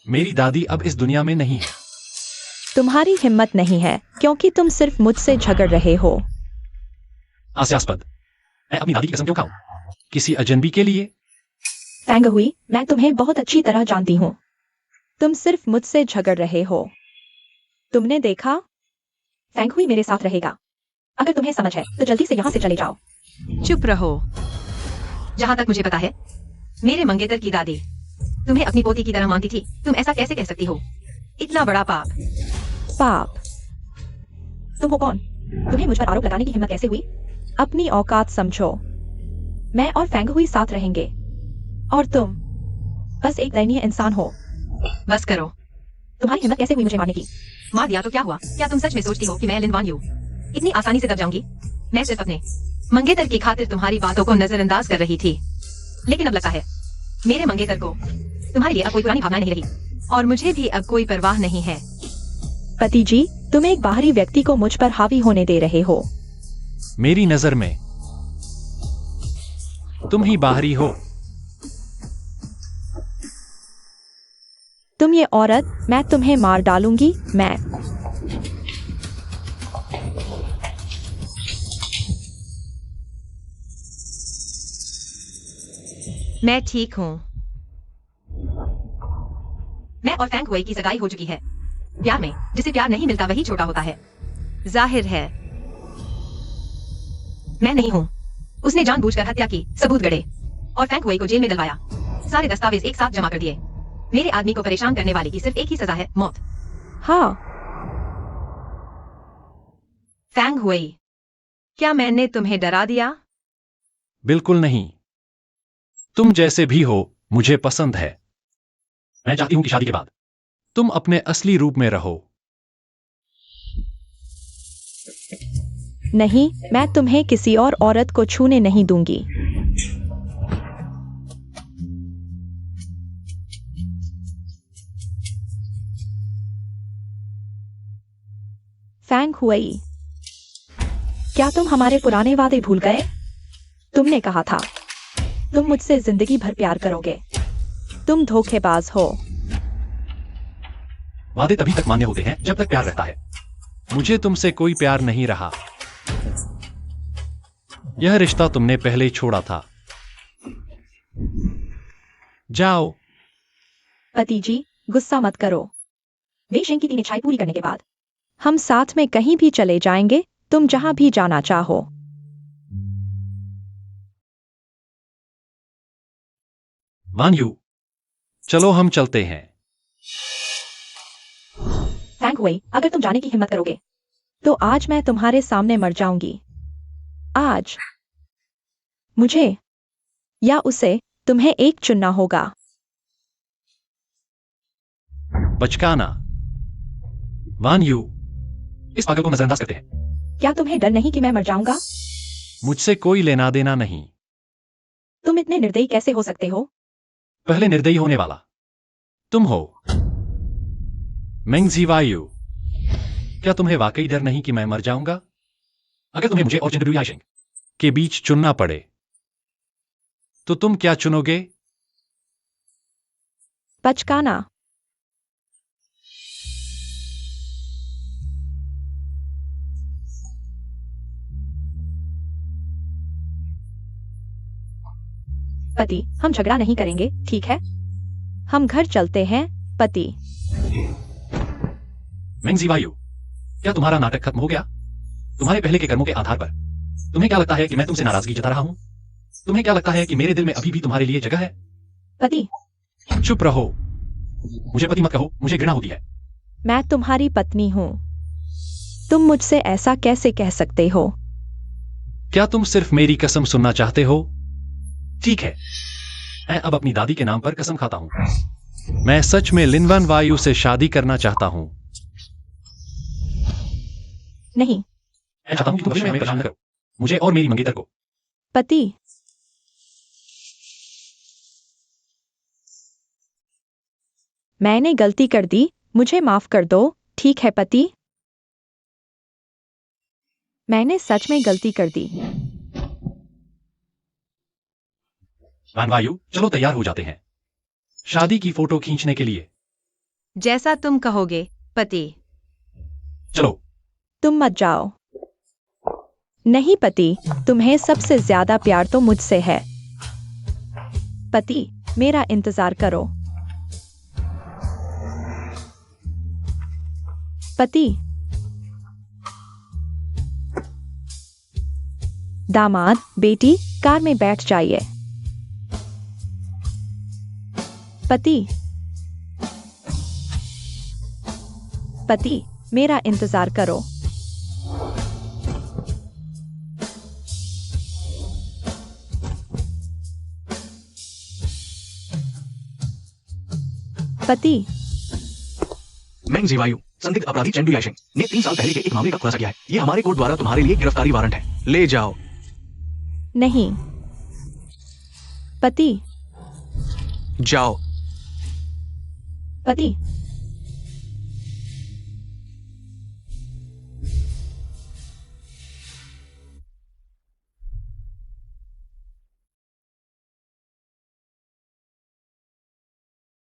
मेरी दादी अब इस दुनिया में नहीं है। तुम्हारी हिम्मत नहीं है क्योंकि तुम सिर्फ मुझसे झगड़ रहे हो। हास्यास्पद। मैं अपनी दादी की कसम क्यों खाऊं? किसी अजनबी के लिए? फेंगहुई, मैं तुम्हें बहुत अच्छी तरह जानती हूँ। तुम सिर्फ मुझसे झगड़ रहे हो। तुमने देखा? फेंगहुई मेरे साथ रहेगा। अगर तुम्हें समझ है तो जल्दी से यहाँ से चले जाओ। चुप रहो। जहाँ तक मुझे पता है, मेरे मंगेतर की दादी तुम्हें अपनी पोती की तरह मानती थी। तुम ऐसा कैसे कह सकती हो? इतना बड़ा पाप। पाप? तुम हो कौन? तुम्हें मुझ पर आरोप लगाने की हिम्मत कैसे हुई? अपनी औकात समझो। मैं और फैंग हुई साथ रहेंगे और तुम बस एक दयनीय इंसान हो। बस करो। तुम्हारी हिम्मत कैसे हुई मुझे मारने की? मार दिया तो क्या हुआ? क्या तुम सच में सोचती हो कि मैं लिनवान यू इतनी आसानी से दब जाऊंगी? मैं सिर्फ अपने मंगेतर की खातिर तुम्हारी बातों को नजरअंदाज कर रही थी, लेकिन अब लगता है मेरे मंगेतर को तुम्हारे लिए अब कोई पुरानी भावना नहीं रही, और मुझे भी अब कोई परवाह नहीं है। पति जी, तुम एक बाहरी व्यक्ति को मुझ पर हावी होने दे रहे हो। मेरी नजर में तुम ही बाहरी हो। तुम ये औरत, मैं तुम्हें मार डालूंगी। मैं ठीक हूँ। मैं और फैंग हुई की सगाई हो चुकी है। प्यार में जिसे प्यार नहीं मिलता वही छोटा होता है। जाहिर है मैं नहीं हूँ। उसने जानबूझकर हत्या की, सबूत गढ़े और फैंग हुई को जेल में डलवाया। सारे दस्तावेज एक साथ जमा कर दिए। मेरे आदमी को परेशान करने वाले की सिर्फ एक ही सजा है, मौत। हाँ, फैंग हुई, क्या मैंने तुम्हें डरा दिया? बिल्कुल नहीं। तुम जैसे भी हो मुझे पसंद है। मैं चाहती हूं कि शादी के बाद तुम अपने असली रूप में रहो। नहीं, मैं तुम्हें किसी और औरत को छूने नहीं दूंगी। फैंग हुई, क्या तुम हमारे पुराने वादे भूल गए? तुमने कहा था तुम मुझसे जिंदगी भर प्यार करोगे। तुम धोखेबाज हो। वादे तभी तक मान्य होते हैं जब तक प्यार रहता है। मुझे तुमसे कोई प्यार नहीं रहा। यह रिश्ता तुमने पहले ही छोड़ा था। जाओ। पति जी, गुस्सा मत करो। वे शेंग की 3 इच्छाएं पूरी करने के बाद हम साथ में कहीं भी चले जाएंगे, तुम जहां भी जाना चाहो। वान यू, चलो हम चलते हैं। फैंग हुई, अगर तुम जाने की हिम्मत करोगे तो आज मैं तुम्हारे सामने मर जाऊंगी। आज मुझे या उसे, तुम्हें एक चुनना होगा। बचकाना। वान यू, इस पागल को नजरअंदाज करते हैं। क्या तुम्हें डर नहीं कि मैं मर जाऊंगा? मुझसे कोई लेना देना नहीं। तुम इतने निर्दयी कैसे हो सकते हो? पहले निर्दयी होने वाला तुम हो। मेंग जीवायु, क्या तुम्हें वाकई डर नहीं कि मैं मर जाऊंगा? अगर तुम्हें मुझे और जिंदगी आशेंग के बीच चुनना पड़े तो तुम क्या चुनोगे? बचकाना। पति, हम झगड़ा नहीं करेंगे, ठीक है? हम घर चलते हैं, पति। मेंग जीवायु, क्या तुम्हारा नाटक खत्म हो गया? तुम्हारे पहले के कर्मों के आधार पर तुम्हें क्या लगता है कि मैं तुमसे नाराजगी जता रहा हूं? तुम्हें क्या लगता है कि मेरे दिल में अभी भी तुम्हारे लिए जगह है? पति, चुप रहो। मुझे पति मत कहो, मुझे घृणा होती है। मैं तुम्हारी पत्नी हूं। तुम मुझसे ऐसा कैसे कह सकते हो? क्या तुम सिर्फ मेरी कसम सुनना चाहते हो? ठीक है, मैं अब अपनी दादी के नाम पर कसम खाता हूं। मैं सच में लिनवन वायु से शादी करना चाहता हूं। नहीं। मैं चाहता हूं कि तुम भविष्य में हमें परेशान न करो, मुझे और मेरी मंगेतर को। पति, मैंने गलती कर दी, मुझे माफ कर दो, ठीक है पति? मैंने सच में गलती कर दी। वान वायु, चलो तैयार हो जाते हैं शादी की फोटो खींचने के लिए। जैसा तुम कहोगे, पति। चलो। तुम मत जाओ। नहीं पति, तुम्हें सबसे ज्यादा प्यार तो मुझसे है। पति, मेरा इंतजार करो। पति, दामाद, बेटी, कार में बैठ जाइए। पति, पति, मेरा इंतजार करो। पति। मेंग जीवायु, संदिग्ध अपराधी चेंडू याशिंग ने 3 साल पहले के एक मामले का खुलासा किया है। ये हमारे कोर्ट द्वारा तुम्हारे लिए गिरफ्तारी वारंट है। ले जाओ। नहीं। पति। जाओ। पति